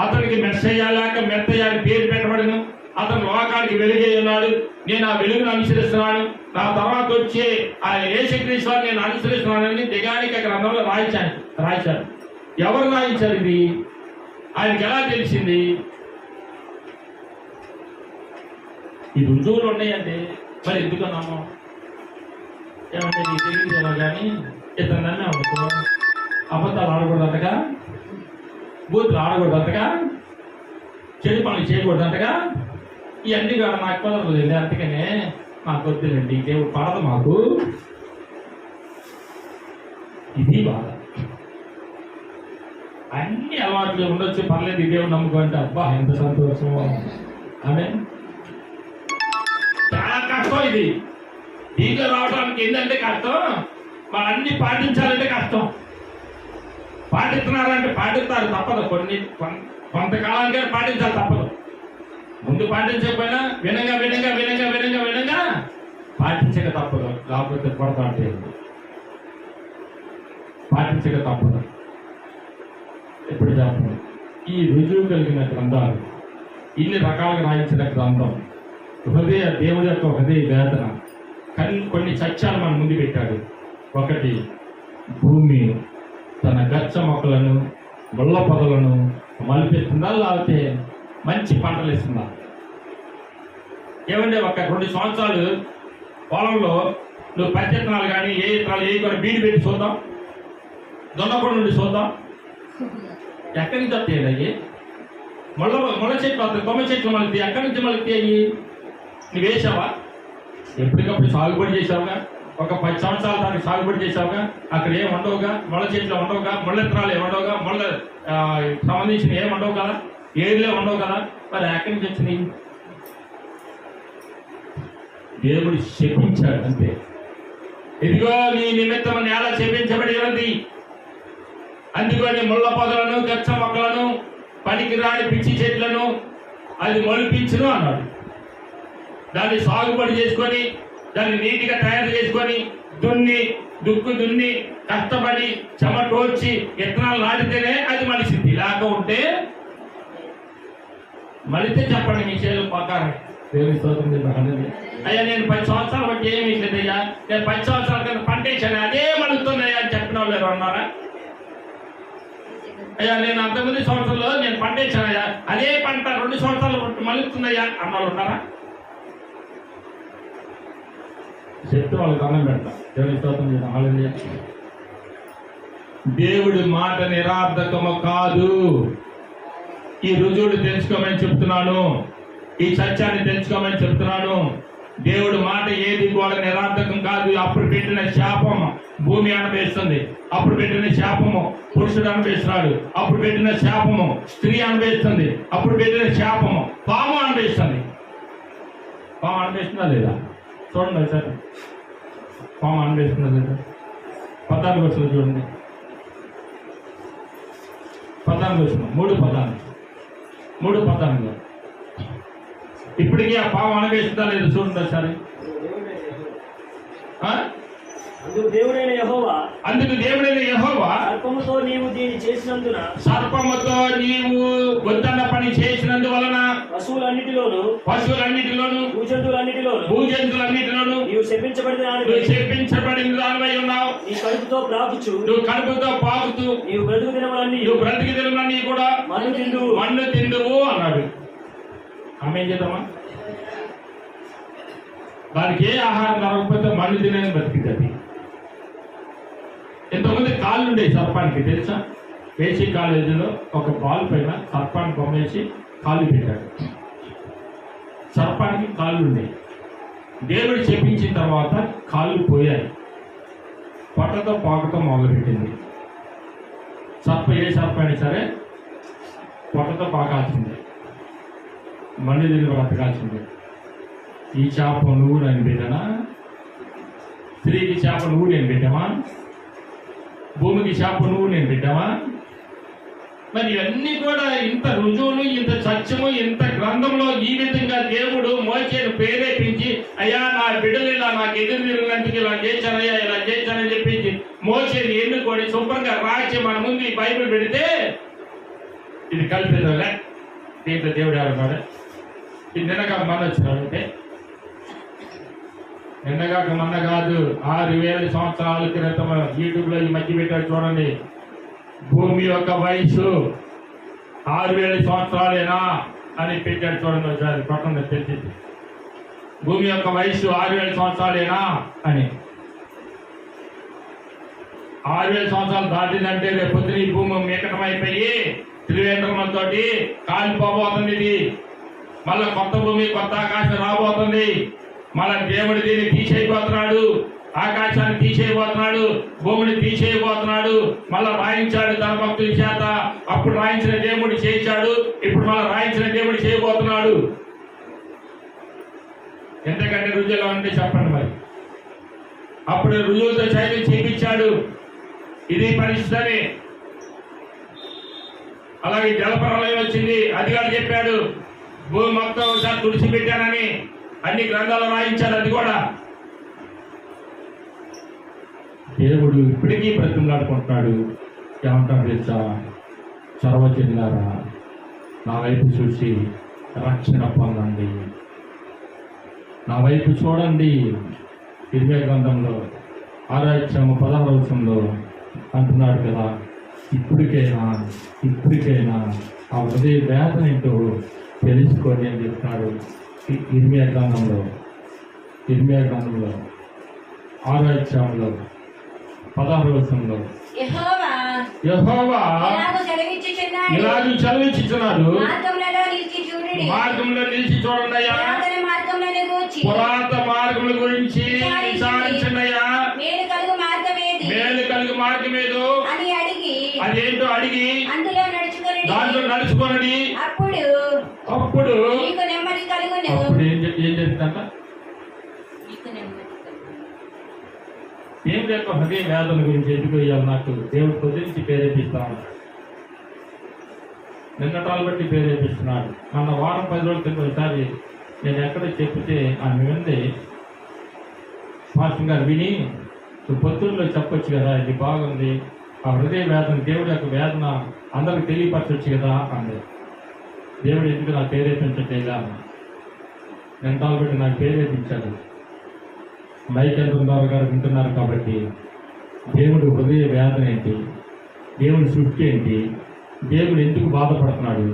అతనికి మెస్సయ్య లేక మెత్తయ్య అని పేరు పెట్టబడను, అతను లోకానికి వెలుగై ఉన్నాడు, నేను ఆ వెలుగును అనుసరిస్తున్నాను, నా తర్వాత వచ్చే ఆ యేసుక్రీస్తు నేను అనుసరిస్తున్నానని దిగానిక గ్రంథంలో రాయించాడు. ఎవరు రాయించారు ఇది? ఆయనకి ఎలా తెలిసింది? ఈ రుజువులు ఉన్నాయండి. మరి ఎందుకన్నాము? ఏమంటే నీకు తెలియదేమో కానీ ఇతను నన్ను అబద్ధాలు ఆడకూడదటగా బూతులు ఆడకూడదు అంతగా, చెడు పనులు చేయకూడదు అంతగా, ఇవన్నీ కూడా నాకు కుదరలేదు. అందుకనే మాకు వద్దులేండి, దేవుడు పడదు మాకు. ఇది బాధ. అన్ని అలవాట్లు ఉండొచ్చు, పర్లేదు, దేవుడు నమ్ముకుంటే అబ్బా ఎంత సంతోషం. ఆమె చాలా కష్టం ఇది. దీంట్లో రావడానికి ఏంటంటే కష్టం, వాళ్ళు అన్ని పాటించాలంటే కష్టం. పాటిస్తున్నారంటే పాటిస్తారు, తప్పదు. కొంతకాలానికి పాటించాలి, తప్పదు. ముందు పాటించకపోయినా వినంగా వినంగా వినంగా వినంగా వినంగా పాటించక తప్పదు. లేకపోతే కొడతా అంటే పాటించక తప్పదు. ఎప్పుడు చెప్పండి, ఈ రుజువు కలిగిన గ్రంథాలు, ఇన్ని రకాలుగా రాయించిన గ్రంథం, దేవుడి యొక్క హృదయ వేదన, కొన్ని సత్యాలు మన ముందు పెట్టాడు. ఒకటి, భూమి తన గచ్చ మొక్కలను ముళ్ళ పొదలను మలిపిస్తుందా, లేకపోతే మంచి పంటలు ఇస్తుందా? ఏమంటే ఒక 2 సంవత్సరాలు పొలంలో నువ్వు పత్తి విత్తనాలు కానీ ఏ విత్తనాలు ఏ కూడా బీడు పెట్టి చూద్దాం, దొన్నకొండ నుండి చూద్దాం, ఎక్కడి నుంచి వస్తాయి అయ్యి? ముళ్ళ చెట్లు వస్తాయి, కొమ్మ చెట్లు మళ్ళీ ఎక్కడి నుంచి మళ్ళీ అయ్యి? నువ్వు వేసావా? ఎప్పటికప్పుడు సాగుబడి చేసావుగా, ఒక 10 సంవత్సరాల దానికి సాగుబడి చేసావుగా, అక్కడ ఏం ఉండవుగా, ముళ్ళ చెట్లు ఉండవుగా, ముళ్ళ విత్తనాలు ఏమి ఉండవుగా, ముళ్ళ సంబంధించిన ఏమి ఉండవు కదా, ఏర్లే ఉండవు కదా, మరి ఎక్కడి నుంచి వచ్చినాయి? దేవుడు శపించాడు అంతే. ఇదిగో నీ నిమిత్తం నేల శపించబడి ఉన్నది, అందుకని ముళ్ళ పొదలను గచ్చ మొక్కలను పనికిరాని పిచ్చి చెట్లను అది మొలిపించును అన్నాడు. దాన్ని సాగుబడి చేసుకొని దాన్ని నీటిగా తయారు చేసుకొని దున్ని కష్టపడి చెమటోడ్చి విత్తనాలు నాటితేనే అది మలిసింది. లేకుంటే మలితే చెప్పండి మీ చేతులు ప్రకారం. దేవుని స్తోత్రం. అయ్యా నేను 10 సంవత్సరాల బట్టి ఏమీ లేదయ్యా, నేను 10 సంవత్సరాల కింద పంట వేసాను అదే మలుగుతున్నాయా అని చెప్పిన వాళ్ళు ఎవరు అన్నారా? అయ్యా నేను అంతకుముందు సంవత్సరంలో నేను పంట వేసానయ్యా అదే పంట 2 సంవత్సరాలు మలుగుతున్నాయా అన్నాళ్ళు ఉన్నారా? చెప్తే వాళ్ళకి అన్నం పెడతా. దేవుని స్తోత్రం. దేవుడి మాట నిరార్థకము కాదు. ఈ రుజువులు తెలుసుకోమని చెప్తున్నాను, ఈ సత్యాన్ని తెలుసుకోమని చెప్తున్నాను. దేవుడి మాట ఏది కూడా నిరార్థకం కాదు. అప్పుడు పెట్టిన శాపం భూమి అనుభవిస్తుంది, అప్పుడు పెట్టిన శాపము పురుషుడు అనుభవిస్తున్నాడు, అప్పుడు పెట్టిన శాపము స్త్రీ అనుభవిస్తుంది, అప్పుడు పెట్టిన శాపము పాము అనుభవిస్తుంది. పాము అనుభవిస్తుందా లేదా? చూడండి సార్, పాము అనుభవిస్తుందా లేదా? 14 వర్షాలు చూడండి, 14 వర్షం 3:14 ఇప్పటికీ ఆ పాము అనుభవిస్తుందా లేదు చూడండి ఒకసారి. అందుకు దేవుడైన యెహోవా సర్పముతో నీవు దీన్ని చేసినందున, సర్పముతో నీవు వద్దన్న పని చేసినందువలన పశువులన్నిటిలోను భూజంతువులన్నిటిలోను నీవు శపించబడిన దానివై ఉన్నావు. నీ కడుపుతో పాకుతూ నీవు బ్రతుకు దినములన్నీ కూడా మన్ను తిందువు అన్నాడు. ఆమె ఏం చేద్దామా? దానికి ఏ ఆహారం దొరకకపోతే మన్ను తినని బతికింది. ఇంతకుముందు కాళ్ళు ఉండేవి సర్పానికి, తెలుసా? వేసి కాలేజీలో ఒక బాల్ పైన సర్పాన్ని బొమ్మేసి కాళ్ళు పెట్టాడు. సర్పానికి కాళ్ళు ఉండేవి. దేవుడు చెప్పించిన తర్వాత కాళ్ళు పోయాయి, పొట్టతో పాకుతో మొదలుపెట్టింది. ఏ సర్పైనా సరే పొట్టతో పాకాల్సిందే, మళ్ళీ దీన్ని బ్రతకాల్సిందే. ఈ చేప నువ్వు నేను పెట్టానా? స్త్రీకి చేప నువ్వు నేను పెట్టామా? భూమికి చేప నువ్వు నేను పెట్టామా? మరి ఇవన్నీ కూడా ఇంత రుజువులు, ఇంత సత్యము, ఇంత గ్రంథంలో ఈ విధంగా దేవుడు మోషేను ప్రేరేపించి, అయ్యా నా బిడ్డలు ఇలా నాకు ఎదురు తిరిగినందుకు ఇలా చేశానయ్యా, ఇలా చేశానని చెప్పించి మోషేని ఎన్నుకొని శుభ్రంగా రాసి మన ముందు ఈ బైబిల్ పెడితే ఇది కల్పిదలే. దీంట్లో దేవుడు ఎవరున్నాడు? ఇది నిన్నగాక మన వచ్చినాడంటే, నిన్నగాక మొన్న కాదు, 6000 సంవత్సరాల క్రితం యూట్యూబ్లో ఈ మధ్య పెట్టాడు చూడండి. భూమి యొక్క వయసు 6000 సంవత్సరాలేనా అని పెట్టాడు చూడండి. ఒకసారి పక్కన తెలిసింది, భూమి యొక్క వయసు 6000 సంవత్సరాలేనా అని. 6000 సంవత్సరాలు దాటిందంటే రేపు పొద్దున ఈ భూమి మీకటమైపోయి త్రివేంద్రములతో కాలిపోబోతుంది. ఇది మళ్ళా కొత్త భూమి కొత్త ఆకాశం రాబోతుంది. మళ్ళా దేవుడు దీన్ని తీసేయబోతున్నాడు, ఆకాశాన్ని తీసేయబోతున్నాడు, భూమిని తీసేయబోతున్నాడు. మళ్ళా రాయించాడు తన భక్తుల చేత. అప్పుడు రాయించిన దేవుడు చేయించాడు, ఇప్పుడు మళ్ళా రాయించిన దేవుడు చేయబోతున్నాడు. ఎంతకంటే రుజువులు అంటే చెప్పండి మరి. అప్పుడు రుజువులతో సైతం చేయించాడు. ఇది పరిస్థితి. అలాగే జలప్రలయం వచ్చింది, అది కూడా చెప్పాడు. భూమి మొత్తం ఒకసారి తుడిచిపెట్టానని అన్ని గ్రంథాలు రాయించాడు. అది కూడా దేవుడు ఇప్పటికీ బ్రతిమలాడుకుంటున్నాడు. ఏమంటాడు తెలుసా? చొరవ చెందారా, నా వైపు చూసి రక్షణ పొందండి, నా వైపు చూడండి. ఇరవై గ్రంథంలో 6:16 అంటున్నాడు కదా, ఇప్పటికైనా ఆ హృదయ వేదన ఏంటో తెలుసుకోండి అని చెప్తున్నాడు. ఇర్మియా గ్రంథంలో 6:16 యెహోవా ఇలాగ సెలవిచ్చుచున్నాడు, మార్గంలో నిలిచి చూడండి అయ్యా, పురాత మార్గముల గురించి విచారించండి అయ్యా, మేలు కలుగు మార్గం ఏదో అదేంటో అడిగి దాంట్లో నడుచుకోనండి. అప్పుడు ఏం చెప్తాంట? ఏం లేక హృదయ వేదన గురించి ఎందుకు వేయాలి? నాకు దేవుడు పొద్దురించి ప్రేరేపిస్తాను, నిన్నటాలు బట్టి ప్రేరేపిస్తున్నాడు. మొన్న వారం 10 రోజుల క్రితం ఒకసారి నేను ఎక్కడ చెప్తే ఆమె వింది, మాస్టర్ గారు విని పొద్దుల్లో చెప్పొచ్చు కదా, ఇది బాగుంది, ఆ హృదయ వేదన దేవుడి యొక్క వేదన అందరికి తెలియపరచవచ్చు కదా అంది. దేవుడు ఎందుకు నాకు ప్రేరేపించట్లేదా? నిన్నటాలు బట్టి నాకు ప్రేరేపించాడు. మైకేల్ బృందాల గారు వింటున్నారు కాబట్టి దేవుడు హృదయ వేదన ఏంటి, దేవుడి సృష్టి ఏంటి, దేవుడు ఎందుకు బాధపడుతున్నాడు,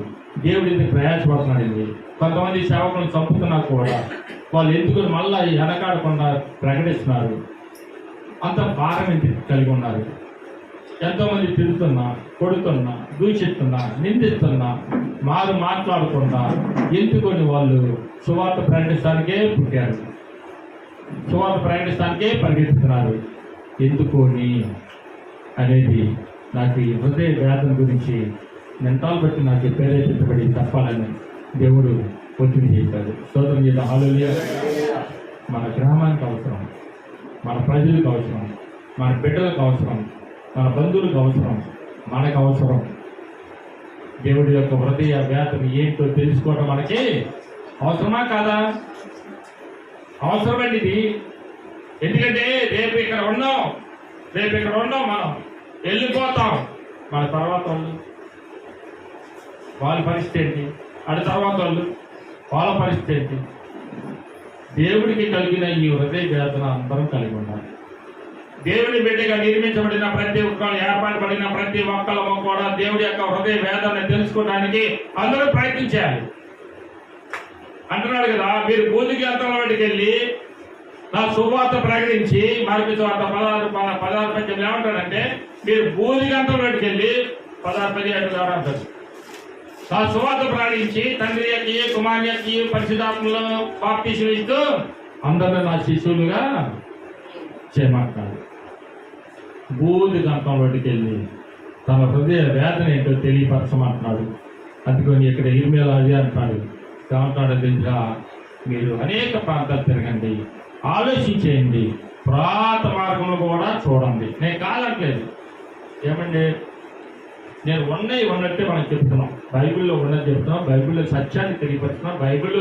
దేవుడు ఎందుకు ప్రయాసపడుతున్నాడు ఏంటి. కొంతమంది సేవకులను చంపుతున్నా కూడా వాళ్ళు ఎందుకు మళ్ళా వెనకాడకుండా ప్రకటిస్తున్నారు. అంత భారం ఎందుకు కలిగి ఉన్నారు. ఎంతోమంది తిరుగుతున్నా, కొడుతున్నా, దూషిస్తున్నా, నిందిస్తున్నా, మాట్లాడకుండా ఎందుకొని వాళ్ళు సువార్త ప్రకటిస్తానికే పుట్టారు, సువార్త ప్రకటిస్తానికే పరిగెత్తుతున్నారు. ఎందుకోని అనేది నాకు ఈ హృదయ వేదన గురించి నింటాలు బట్టి నాకు ప్రేరేపించబడి చెప్పాలని దేవుడు ఒత్తిడి చేశాడు. స్తోత్రం చేత హల్లెలూయా. మన గ్రామానికి అవసరం, మన ప్రజలకు అవసరం, మన బిడ్డలకు అవసరం, మన బంధువులకు అవసరం, మనకు అవసరం. దేవుడి యొక్క హృదయ వేదన ఏంటో తెలుసుకోవడం మనకి అవసరమా కాదా? అవసరమండి ఇది. ఎందుకంటే రేపు ఇక్కడ ఉన్నాం, మనం వెళ్ళిపోతాం. మన తర్వాత వాళ్ళ పరిస్థితి ఏంటి, తర్వాత వాళ్ళ పరిస్థితి ఏంటి? దేవుడికి కలిగిన ఈ హృదయ వేదన అందరం కలిగి ఉండాలి. దేవుడి బిడ్డగా నిర్మించబడిన ప్రతి ఒక్కరు, ఏర్పాటుపడిన ప్రతి ఒక్కరము కూడా దేవుడి యొక్క హృదయ వేదన తెలుసుకోవడానికి అందరూ ప్రయత్నించాలి. అంటున్నాడు కదా, మీరు భూమికి అంతలోకి వెళ్ళి నా సువార్త ప్రకటించి, మార్పు సువార్త 16 ఏమంటాడంటే, మీరు భూమికి అంతలోకి వెళ్ళి 16:17 అంటారు. నా సువార్త ప్రకటించి తండ్రి యొక్క కుమారుని యొక్క పరిశుద్ధాత్మలో బాప్తిస్మం ఇస్తూ అందరూ నా శిష్యులుగా చేయమంటాడు. భూమి గంటంలోకి వెళ్ళి తన హృదయ వేదన ఏంటో తెలియపరచమంటున్నాడు. అందుకని ఇక్కడ ఇర్మియాలో అది అంటాడు. ఏమంటాడు తెలుసా? మీరు అనేక ప్రాంతాలు తిరగండి, ఆలోచించేయండి, పురాత మార్గంలో కూడా చూడండి. నేను కాదట్లేదు, ఏమండి, నేను ఉన్నట్టే మనం చెప్తున్నాం. బైబిల్లో ఉన్నది చెప్తున్నాం, బైబిల్లో సత్యాన్ని తెలియపరుస్తున్నాం, బైబిల్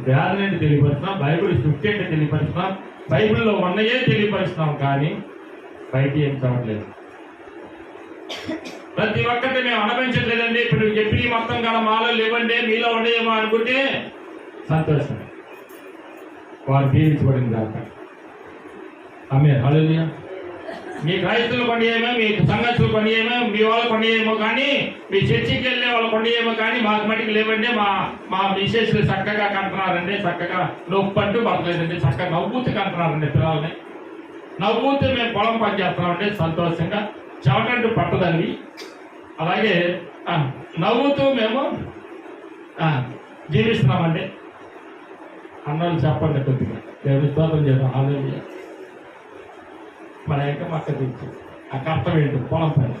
వేదనని తెలియపరుస్తున్నాం, బైబిల్ సృష్టి అంటే తెలియపరుస్తున్నాం, బైబిల్లో ఉన్నయే తెలియపరుస్తున్నాం. కానీ బయట ఏం చదవట్లేదు. ప్రతి ఒక్కటి మేము అనుభవించట్లేదండి. ఇప్పుడు చెప్పి మొత్తం కదా మాలో లేవండి, మీలో ఉండేమో అనుకుంటే సంతోషం. వారు దీవించబడింది దాకా. ఆమె హల్లెలూయా. మీ క్రైస్తవులు పండుగేమో, మీ సంఘస్థులు పండుగేమో, మీ వాళ్ళ పండుగేమో, కానీ మీ చర్చికి వెళ్ళే వాళ్ళ పండుగేమో, కానీ మాకు మటుకు లేవండి. మా విశేషాలు చక్కగా కంటున్నారండి, చక్కగా నొప్పి అంటూ పడలేదండి, చక్కగా నవ్వుతూ కంటున్నారండి పిల్లల్ని. నవ్వుతూ మేము పొలం పని చేస్తున్నామంటే సంతోషంగా చెమటంటూ పట్టదండి. అలాగే నవ్వుతూ మేము జీవిస్తున్నామండి అన్నోళ్ళు చెప్పండి కొద్దిగా. దేవుని స్తోత్రం చేద్దాం. హల్లెలూయా. మన యొక్క మక్క తెచ్చి ఆ కష్టం ఏంటో పొలం పని.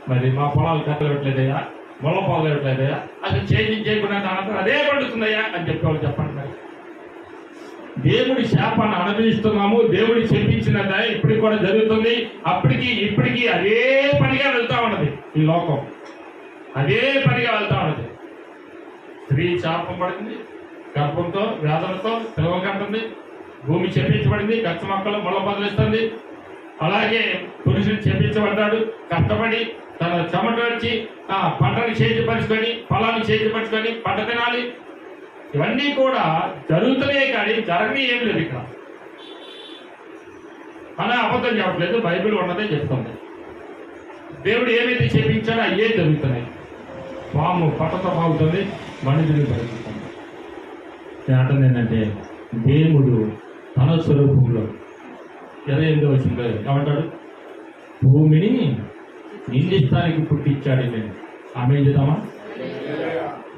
మరి మా పొలాలు కట్టలేట్లేదయ్యా, మొల పొలం ఇవ్వట్లేదయ్యా, అసలు చేంజ్ చేయకుండా అంటారు అదే పండుతుందయ్యా అని చెప్పేవాళ్ళు చెప్పండి. మరి దేవుడి శాపాన్ని అనుభవిస్తున్నాము. దేవుడి చెప్పించినదా ఇప్పటికి కూడా జరుగుతుంది. అప్పటికి ఇప్పటికీ అదే పనిగా వెళ్తా ఉన్నది. ఈ లోకం అదే పనిగా వెళ్తా ఉన్నది. స్త్రీ శాపం పడింది, గర్భంతో వేదనతో పిలవకంటుంది. భూమి చెప్పించబడింది, గచ్చ మొక్కలు మొల బదిలిస్తుంది. అలాగే పురుషుడు చెప్పించబడ్డాడు, కష్టపడి తన చెమట వచ్చి పంటను చేతిపరుచుకొని పొలాన్ని చేతిపరుచుకొని పంట తినాలి. ఇవన్నీ కూడా జరుగుతున్నాయి కానీ జరగని ఏం లేదు. ఇక్కడ అలా అబద్ధం చెప్పట్లేదు, బైబిల్ ఉన్నదే చెప్తుంది. దేవుడు ఏమైతే చెప్పించాడో అయ్యే జరుగుతున్నాయి. పాము పట్టతో బాగుతుంది, మనుషులు పడుతుంది. అంటుంది ఏంటంటే దేవుడు తన స్వరూపంలో 28వ వచనంలో ఏమంటాడు? భూమిని నిందిస్తానికి పుట్టించాడు. నేను ఆమె చేద్దామా?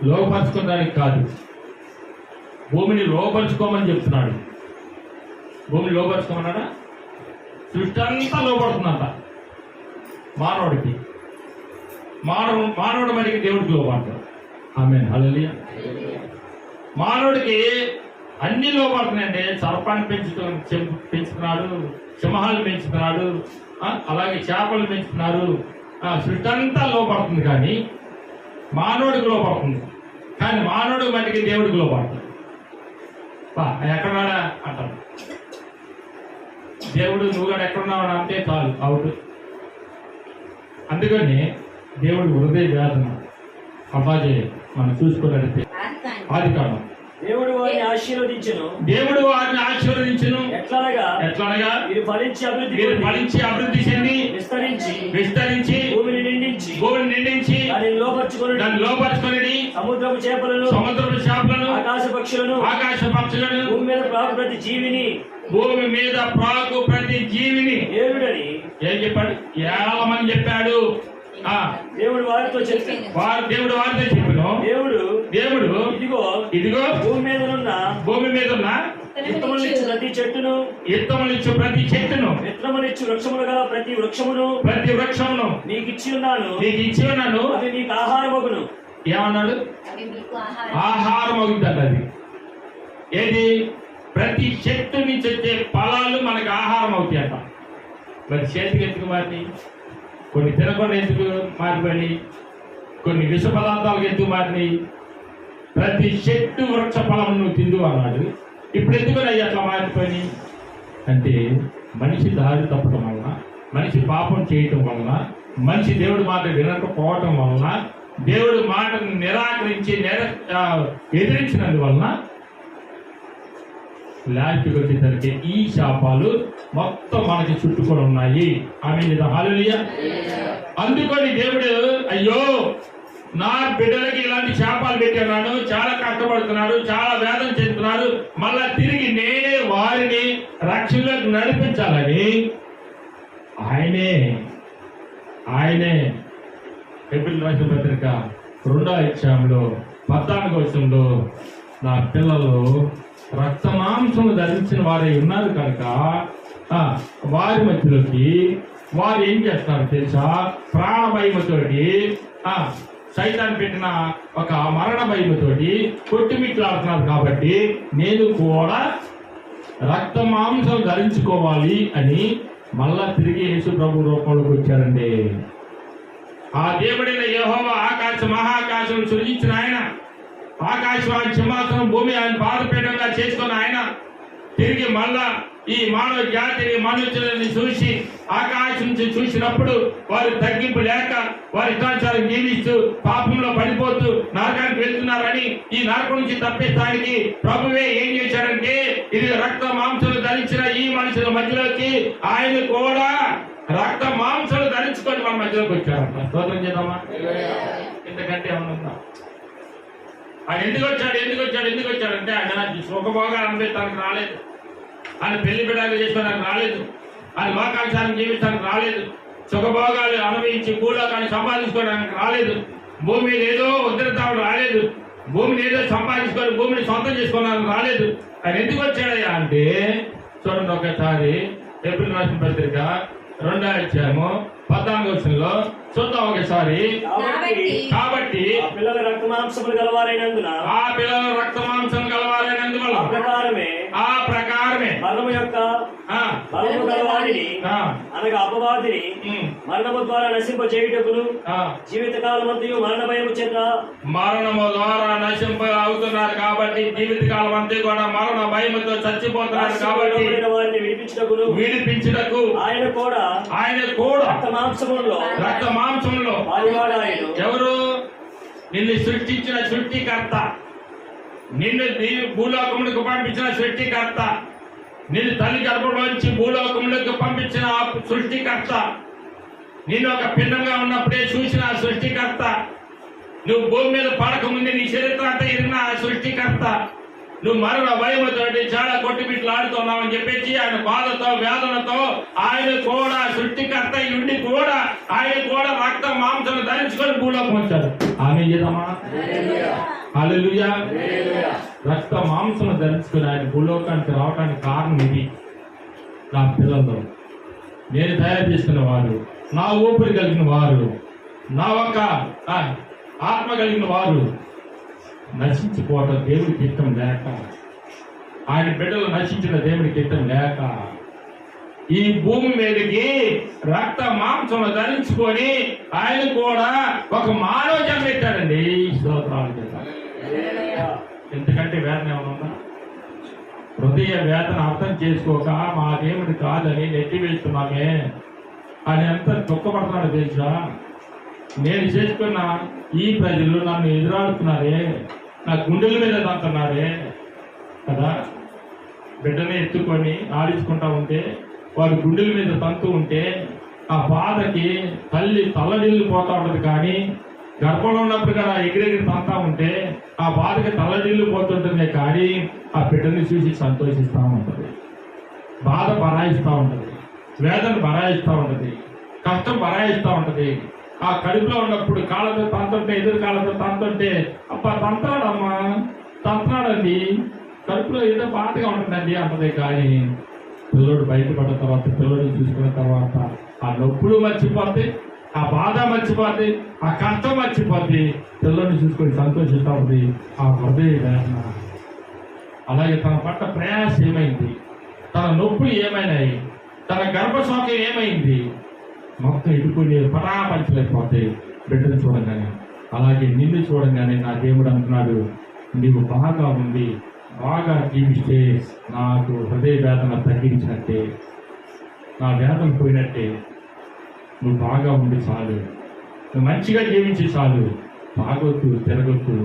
లోపరుచుకోవడానికి కాదు, భూమిని లోపరుచుకోమని చెప్తున్నాడు. భూమిని లోపరుచుకోమన్నాడా? సృష్టి అంతా లోపడుతుందంట మానవుడికి. మానవుడు మనకి దేవుడికి లోపడతాడు. ఆమేన్. హల్లెలూయా. మానవుడికి అన్ని లోపడుతున్నాయండి. సర్పాన్ని పెంచుతున్నాడు, సింహాలు పెంచుతున్నాడు, అలాగే చేపలు పెంచుతున్నారు. సృష్టి అంతా లోపడుతుంది కానీ మానవుడికి లోపడుతుంది. కానీ మానవుడు మటుకి దేవుడికి లోపడుతుంది. ఎక్కడున్నాడా అంటారు. దేవుడు నువ్వు కూడా ఎక్కడున్నావు అంటే చాలు, అవుట్. అందుకని దేవుడు హృదయ వేదన అలాగే మనం చూసుకోగలిగితే ఆదికాండం దేవుడు వారిని ఆశీర్వదించును. దేవుడు వారిని ఆశీర్వదించును. ఎట్లనగా మీరు ఫలించి అభివృద్ధి చెంది విస్తరించి భూమిని నిండించి దానిని లోపరుచుకొని సముద్రపు చేపలను ఆకాశ పక్షులను భూమి మీద ప్రాకు ప్రతి జీవిని ఏడుడని ఏం చెప్పాడు? ఏమని చెప్పాడు? దేవుడు వారితో చెప్పాను. దేవుడు ఇదిగో భూమి మీద ఉన్న విత్తములిచ్చు ప్రతి చెట్టును విత్తములిచ్చు వృక్షములు గల ప్రతి వృక్షమును నీకు ఇచ్చి ఉన్నాను. అవి నీకు ఆహారమగును. ఏమన్నాడు? ఆహారం అవుతుంది. అది ఏది? ప్రతి చెట్టు నుంచి వచ్చే ఫలాలు మనకు ఆహారం అవుతాయి అంట. మరి చేతికి ఎందుకు మారి, కొన్ని తినకుండా ఎందుకు మారిపోయి, కొన్ని విష పదార్థాలకు ఎందుకు మారినాయి? ప్రతి చెట్టు వృక్ష ఫలం నువ్వు తిందు అన్నాడు. ఇప్పుడు ఎందుకు అట్లా మారిపోయి అంటే మనిషి దారి తప్పడం వలన, మనిషి పాపం చేయటం వలన, మనిషి దేవుడి మాట వినకపోవటం వలన, దేవుడి మాటను నిరాకరించి ఎదిరించినందువలన లాస్ట్కి వచ్చేసరికి ఈ శాపాలు మొత్తం మనకి చుట్టుకొని ఉన్నాయి. ఆమేన్. హల్లెలూయా. అందుకని దేవుడు అయ్యో నా బిడ్డలకి ఇలాంటి శాపాలు పెట్టాను, చాలా కష్టపడుతున్నాడు, చాలా వేదన చెందుతున్నారు, మళ్ళా తిరిగి నేనే వారిని రక్షణలోకి నడిపించాలని ఆయనే ఎపిల్ రాసిన పత్రిక 2వ అధ్యాయంలో 14వ వచనంలో నా పిల్లలు రక్త మాంసము ధరించిన వారే ఉన్నారు కనుక వారి మధ్యలోకి వారు ఏం చేస్తున్నారు తెలుసా? ప్రాణ భయముతోటి, సైతాన్ని పెట్టిన ఒక మరణ భయముతోటి కొట్టుమిట్లాడుతున్నారు. కాబట్టి నేను కూడా రక్త మాంసం ధరించుకోవాలి అని మళ్ళా తిరిగి యేసు ప్రభు రూపంలోకి వచ్చారండి. ఆ దేవుడైన యెహోవా మహాకాశం సృజించిన ఆయన, ఆకాశం ఆయన సింహాసనం, భూమి ఆయన పాదపీఠంగా చేసుకున్న ఆయన తిరిగి మళ్ళా ఈ మానవ జాతిని మనుషులని చూసి ఆకాశం నుంచి చూసినప్పుడు వారు తగ్గింపు లేక వారి ఇష్టానుసారం జీవిస్తూ పాపంలో పడిపోతూ నరకానికి వెళ్తున్నారని ఈ నరకం నుంచి తప్పించడానికి ప్రభువే ఏం చేశాడంటే ఇది రక్త మాంసాలు ధరించిన ఈ మనుషుల మధ్యలోకి ఆయన కూడా రక్త మాంసాలు ధరించుకొని మన మధ్యలోకి వచ్చారంట. స్తోత్రం చేద్దామా? ఎందుకంటే ఏమన్నా ఆయన ఎందుకు వచ్చాడు అంటే ఆయన సుఖభోగాలు అనుభవించడానికి రాలేదు. ఆయన పెళ్లి బిడ్డలు చేసుకోవడానికి రాలేదు, ఆయన లోకానుసారం జీవించడానికి రాలేదు, సుఖభోగాలు అనుభవించి భూలోకాన్ని సంపాదించుకోవడానికి రాలేదు, భూమి మీద ఏదో ఉద్ధరితాడు రాలేదు, భూమిని ఏదో సంపాదించుకొని భూమిని సొంతం చేసుకోవడానికి రాలేదు. ఆయన ఎందుకు వచ్చాడయ్యా అంటే చూడండి ఒకసారి ఏప్రిల్ రాసిన పత్రిక 2వ అధ్యాయము 14వ వచనంలో చూద్దాం ఒకసారి. కాబట్టి ఆ పిల్లల రక్త మాంసములు గలవారైనందున ఆ ప్రకారమే మరణము యొక్క మరణము గలవారిని అనగా అపవాదిని మరణము ద్వారా నశింపజేయుటకును జీవితకాలమంతయు మరణ భయము చేత మరణము ద్వారా నశింప అవుతున్నారు కాబట్టి జీవితకాలం అంతా కూడా మరణ భయముతో చచ్చిపోతున్నారు కాబట్టి వారిని విడిపించుటకు ఆయన కూడా రక్త మాంసంలో ఎవరు? నిన్ను సృష్టించిన సృష్టికర్త, నిన్ను భూలోకములకు పంపించిన సృష్టికర్త, నిన్ను తల్లి గర్భంలోంచి భూలోకములకు పంపించిన సృష్టికర్త, నిన్ను ఒక పిండంగా ఉన్నప్పుడే చూసిన సృష్టికర్త, నువ్వు భూమి మీద పడకముందే నీ చరిత్ర అంతా ఎరిగిన సృష్టికర్త, నువ్వు మరణ భయముతో చాలా కొట్టుబిట్లాడుతున్నావు అని చెప్పేసి ఆయన బాధతో వేదనతో ఆయన కూడా సృష్టికర్త ఉండి కూడా ఆయన కూడా రక్త మాంసం ధరించుకొని భూలోకం వచ్చారు. ఆమె హల్లెలూయా. రక్త మాంసం ధరించుకొని ఆయన భూలోకానికి రావడానికి కారణం ఇది. నా పిల్లలు నేను తయారు చేసుకున్న వారు, నా ఊపిరి కలిగిన వారు, నా ఒక్క ఆత్మ కలిగిన వారు నశించిపోవటం దేవుడికి ఇష్టం లేక, ఆయన బిడ్డలు నశించిన దేవుడికి ఇష్టం లేక ఈ భూమి మీదకి రక్త మాంసం ధరించుకొని ఆయన కూడా ఒక మానవ జన్మ పెట్టాడండి. స్తోత్రాలు చేశారు. ఎందుకంటే వేదన ఏమన్నా హృదయ వేదన అర్థం చేసుకోక మా దేవుడి కాదని నెట్టి వేస్తున్నామే అని ఎంత దుఃఖపడుతున్నాడు తెలుసా. నేను చేసుకున్న ఈ ప్రజలు నన్ను ఎదురాడుతున్నారే, నా గుండెల మీద తంటున్నారే కదా. బిడ్డని ఎత్తుకొని ఆడించుకుంటా ఉంటే వాడు గుండెల మీద తంతు ఉంటే ఆ బాధకి తల్లి తల్లడిల్లు పోతా ఉంటుంది. కానీ గర్భంలో ఉన్నప్పుడు కదా ఎగిరెగిరి తంతా ఉంటే ఆ బాధకి తల్లడిల్లు పోతుంటుంది. కానీ ఆ బిడ్డని చూసి సంతోషిస్తూ ఉంటుంది, బాధ బరాయిస్తూ ఉంటుంది, వేదన బరాయిస్తూ ఉంటుంది, కష్టం బరాయిస్తూ ఉంటుంది. ఆ కడుపులో ఉన్నప్పుడు కాళ్ళతో తంతుంటే, ఎదురు కాళ్ళతో తంతుంటే అబ్బా తంతాడమ్మా తంతున్నాడండి, కడుపులో ఏదో బాధగా ఉంటుందండి అంటది. కానీ పిల్లడు బయటపడిన తర్వాత, పిల్లడు చూసుకున్న తర్వాత ఆ నొప్పులు మర్చిపోద్ది, ఆ బాధ మర్చిపోద్ది, ఆ కష్టం మర్చిపోద్ది, పిల్లడిని చూసుకొని సంతోషిస్తూ ఉంది. ఆ హృదయ వేదన అలాగే తన పట్ల ప్రయాస ఏమైంది, తన నొప్పులు ఏమైనాయి, తన గర్భశోకం ఏమైంది, మొత్తం ఇడుకుని పటాపంచలేకపోతాయి బిడ్డను చూడంగానే. అలాగే నిన్ను చూడంగానే నా దేవుడు అంటున్నాడు, నీవు బాగా ఉంది, బాగా జీవిస్తే నాకు హృదయ వేదన తగ్గించినట్టే, నా వేదన పోయినట్టే. నువ్వు బాగా ఉండి చాలు, నువ్వు మంచిగా జీవించి చాలు, తాగొద్దు, తిరగొద్దు,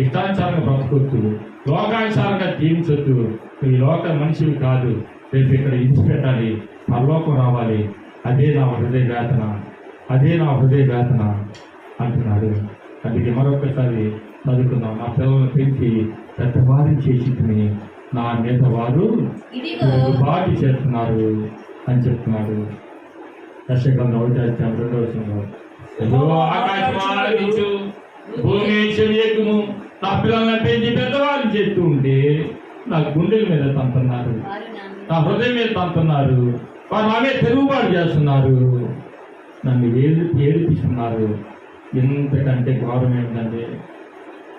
ఇష్టానుసారంగా బ్రతకొద్దు, లోకానుసారంగా జీవించొద్దు. నువ్వు ఈ లోక మనిషివి కాదు, రేపు ఇక్కడ ఇచ్చిపెట్టాలి, పరలోకం రావాలి. అదే నా హృదయ వేదన, అదే నా హృదయ వేదన అంటున్నాడు. అందుకే మరొకసారి చదువుకుందాం. నా పిల్లలను పెంచి పెద్దవారిని చేసి నా మీద వారు బాటి చేస్తున్నారు అని చెప్తున్నాడు. దర్శకులు 1వ వచనంలో ఆకాశం భూమి చెవియకుము, నా పిల్లలను పెంచి పెద్దవారిని చేస్తూ ఉంటే నా గుండెల మీద తంతున్నారు, నా హృదయం మీద తంతున్నారు, వారు నామే తిరుగుబాటు చేస్తున్నారు, నన్ను ఏడిపిస్తున్నారు. ఇంతకంటే గౌరవం ఏమిటండి,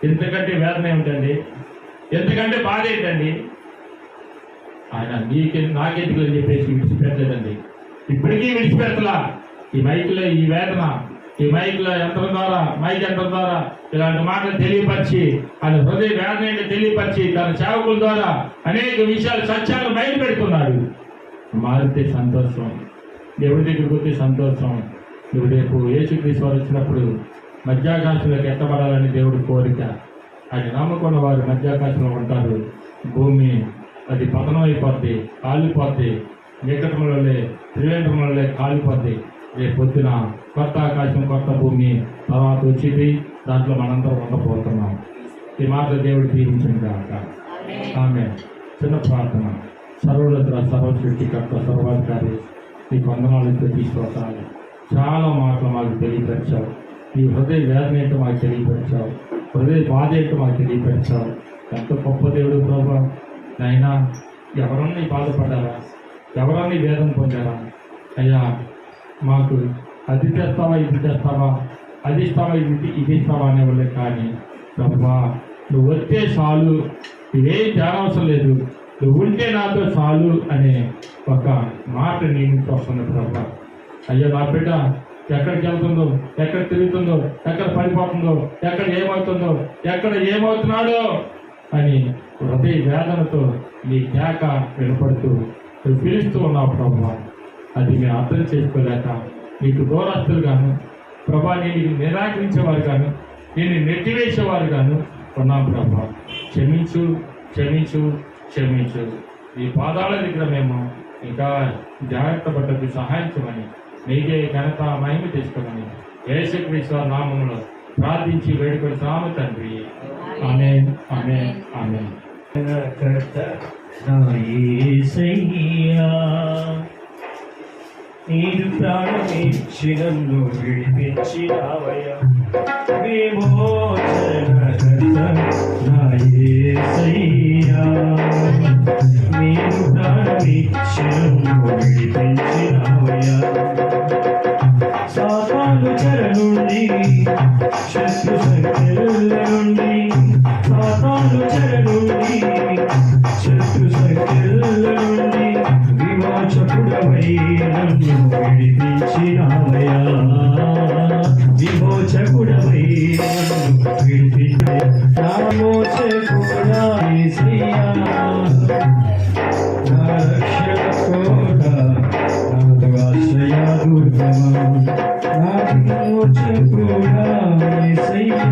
ఇంతకంటే వేదన ఏమిటండి, ఎంతకంటే బాధ ఏంటండి. ఆయన నాకెందుకు అని చెప్పేసి విడిచిపెట్టలేదండి, ఇప్పటికీ విడిచిపెట్టలా. ఈ మైకులో ఈ వేదన, ఈ మైకుల యంత్రం ద్వారా, మైక్ యంత్రం ద్వారా ఇలాంటి మాటలు తెలియపరిచి, ఆయన హృదయ వేదన ఏంటో తెలియపరిచి తన సేవకుల ద్వారా అనేక విషయాలు సత్యాలు బయట పెడుతున్నాడు. మారితే సంతోషం, దేవుడి దగ్గరికి వస్తే సంతోషం. నువ్వు రేపు యేసుక్రీస్తు వారు వచ్చినప్పుడు మధ్యాకాశంలోకి ఎత్తబడాలని దేవుడి కోరిక. ఆయన నమ్ముకున్న వారు మధ్యాకాశంలో ఉంటారు. భూమి అది పతనం అయిపోద్ది, కాలిపోద్ది, నికటంలోనే త్రివేంద్రంలోనే కాలిపోద్ది. రేపు పొద్దున కొత్త ఆకాశం, కొత్త భూమి తర్వాత వచ్చింది, దాంట్లో మనందరం ఉండబోతున్నాం. ఈ మాట దేవుడు దీవించింది కాక. ఆమె చిన్న ప్రార్థన. సర్వోన్నత సర్వ సృష్టికర్త సర్వాధికారి నీ వందనాలు తీసుకోవాలి. చాలా మాటలు మాకు తెలియపరిచావు. నీ హృదయ వేదన ఏంటో మాకు తెలియపరిచావు. హృదయ బాధ ఏంటో మాకు తెలియపరిచావు. ఎంతో గొప్ప దేవుడు ప్రభా. నైనా ఎవరన్నా బాధపడ్డారా, ఎవరన్నా వేదన పొందారా అయ్యా, మాకు అది తెస్తావా ఇది తెస్తావా, అది ఇస్తావా ఇది ఇస్తావా అనేవాళ్ళే. కానీ ప్రభా నువ్వు వస్తే చాలు, ఇవేం తేనవసరం లేదు, నువ్వు ఉంటే నాతో చాలు అనే ఒక మాట నీ నుంచి వస్తుంది ప్రభా. అయ్యా నా బిడ్డ ఎక్కడికి వెళ్తుందో, ఎక్కడ తిరుగుతుందో, ఎక్కడ పడిపోతుందో, ఎక్కడ ఏమవుతున్నాడో అని హృదయ వేదనతో నీ కేక వినపడుతూ నువ్వు పిలుస్తూ ఉన్నావు ప్రభా. అది మేము అర్థం చేసుకోలేక నీకు దూరస్తులుగాను ప్రభా, నేను నిరాకరించేవారు గాను, నేను నెట్టివేసేవారు గాను ఉన్నాం ప్రభా. క్షమించు క్షమించు క్షమించు. ఈ పాదాల దగ్గర మేము ఇంకా జాగ్రత్త పడ్డకు సహాయించమని, నీకే ఘనత మహిమ చేసుకోమని యేసుక్రీస్తు నామములో ప్రార్థించి వేడుకొనిచున్నాము తండ్రి. ఆమేన్ ఆమేన్ ఆమేన్. నీరు ప్రాణమిచ్చి నన్ను విడిపించినావయ్యా, విమోచనకర్త నా యేసయ్యా. నీరు ప్రాణమిచ్చి నన్ను విడిపించినావయ్యా. సాతాను చెర నుండి, శత్రు సంఖ్యల నుండి, సాతాను చెర నుండి, శత్రు సంఖ్యల నుండి విమోచకుడవై నన్ను విడిపించినావయ్యా. విమోచకుడవై నన్ను విడిపించావయ్యా. నా మోచకుడా యేసయ్యా, నా రక్షకోడ, నాదు ఆశ్రయ దుర్గమం, నా విమోచకుడా యేసయ్యా.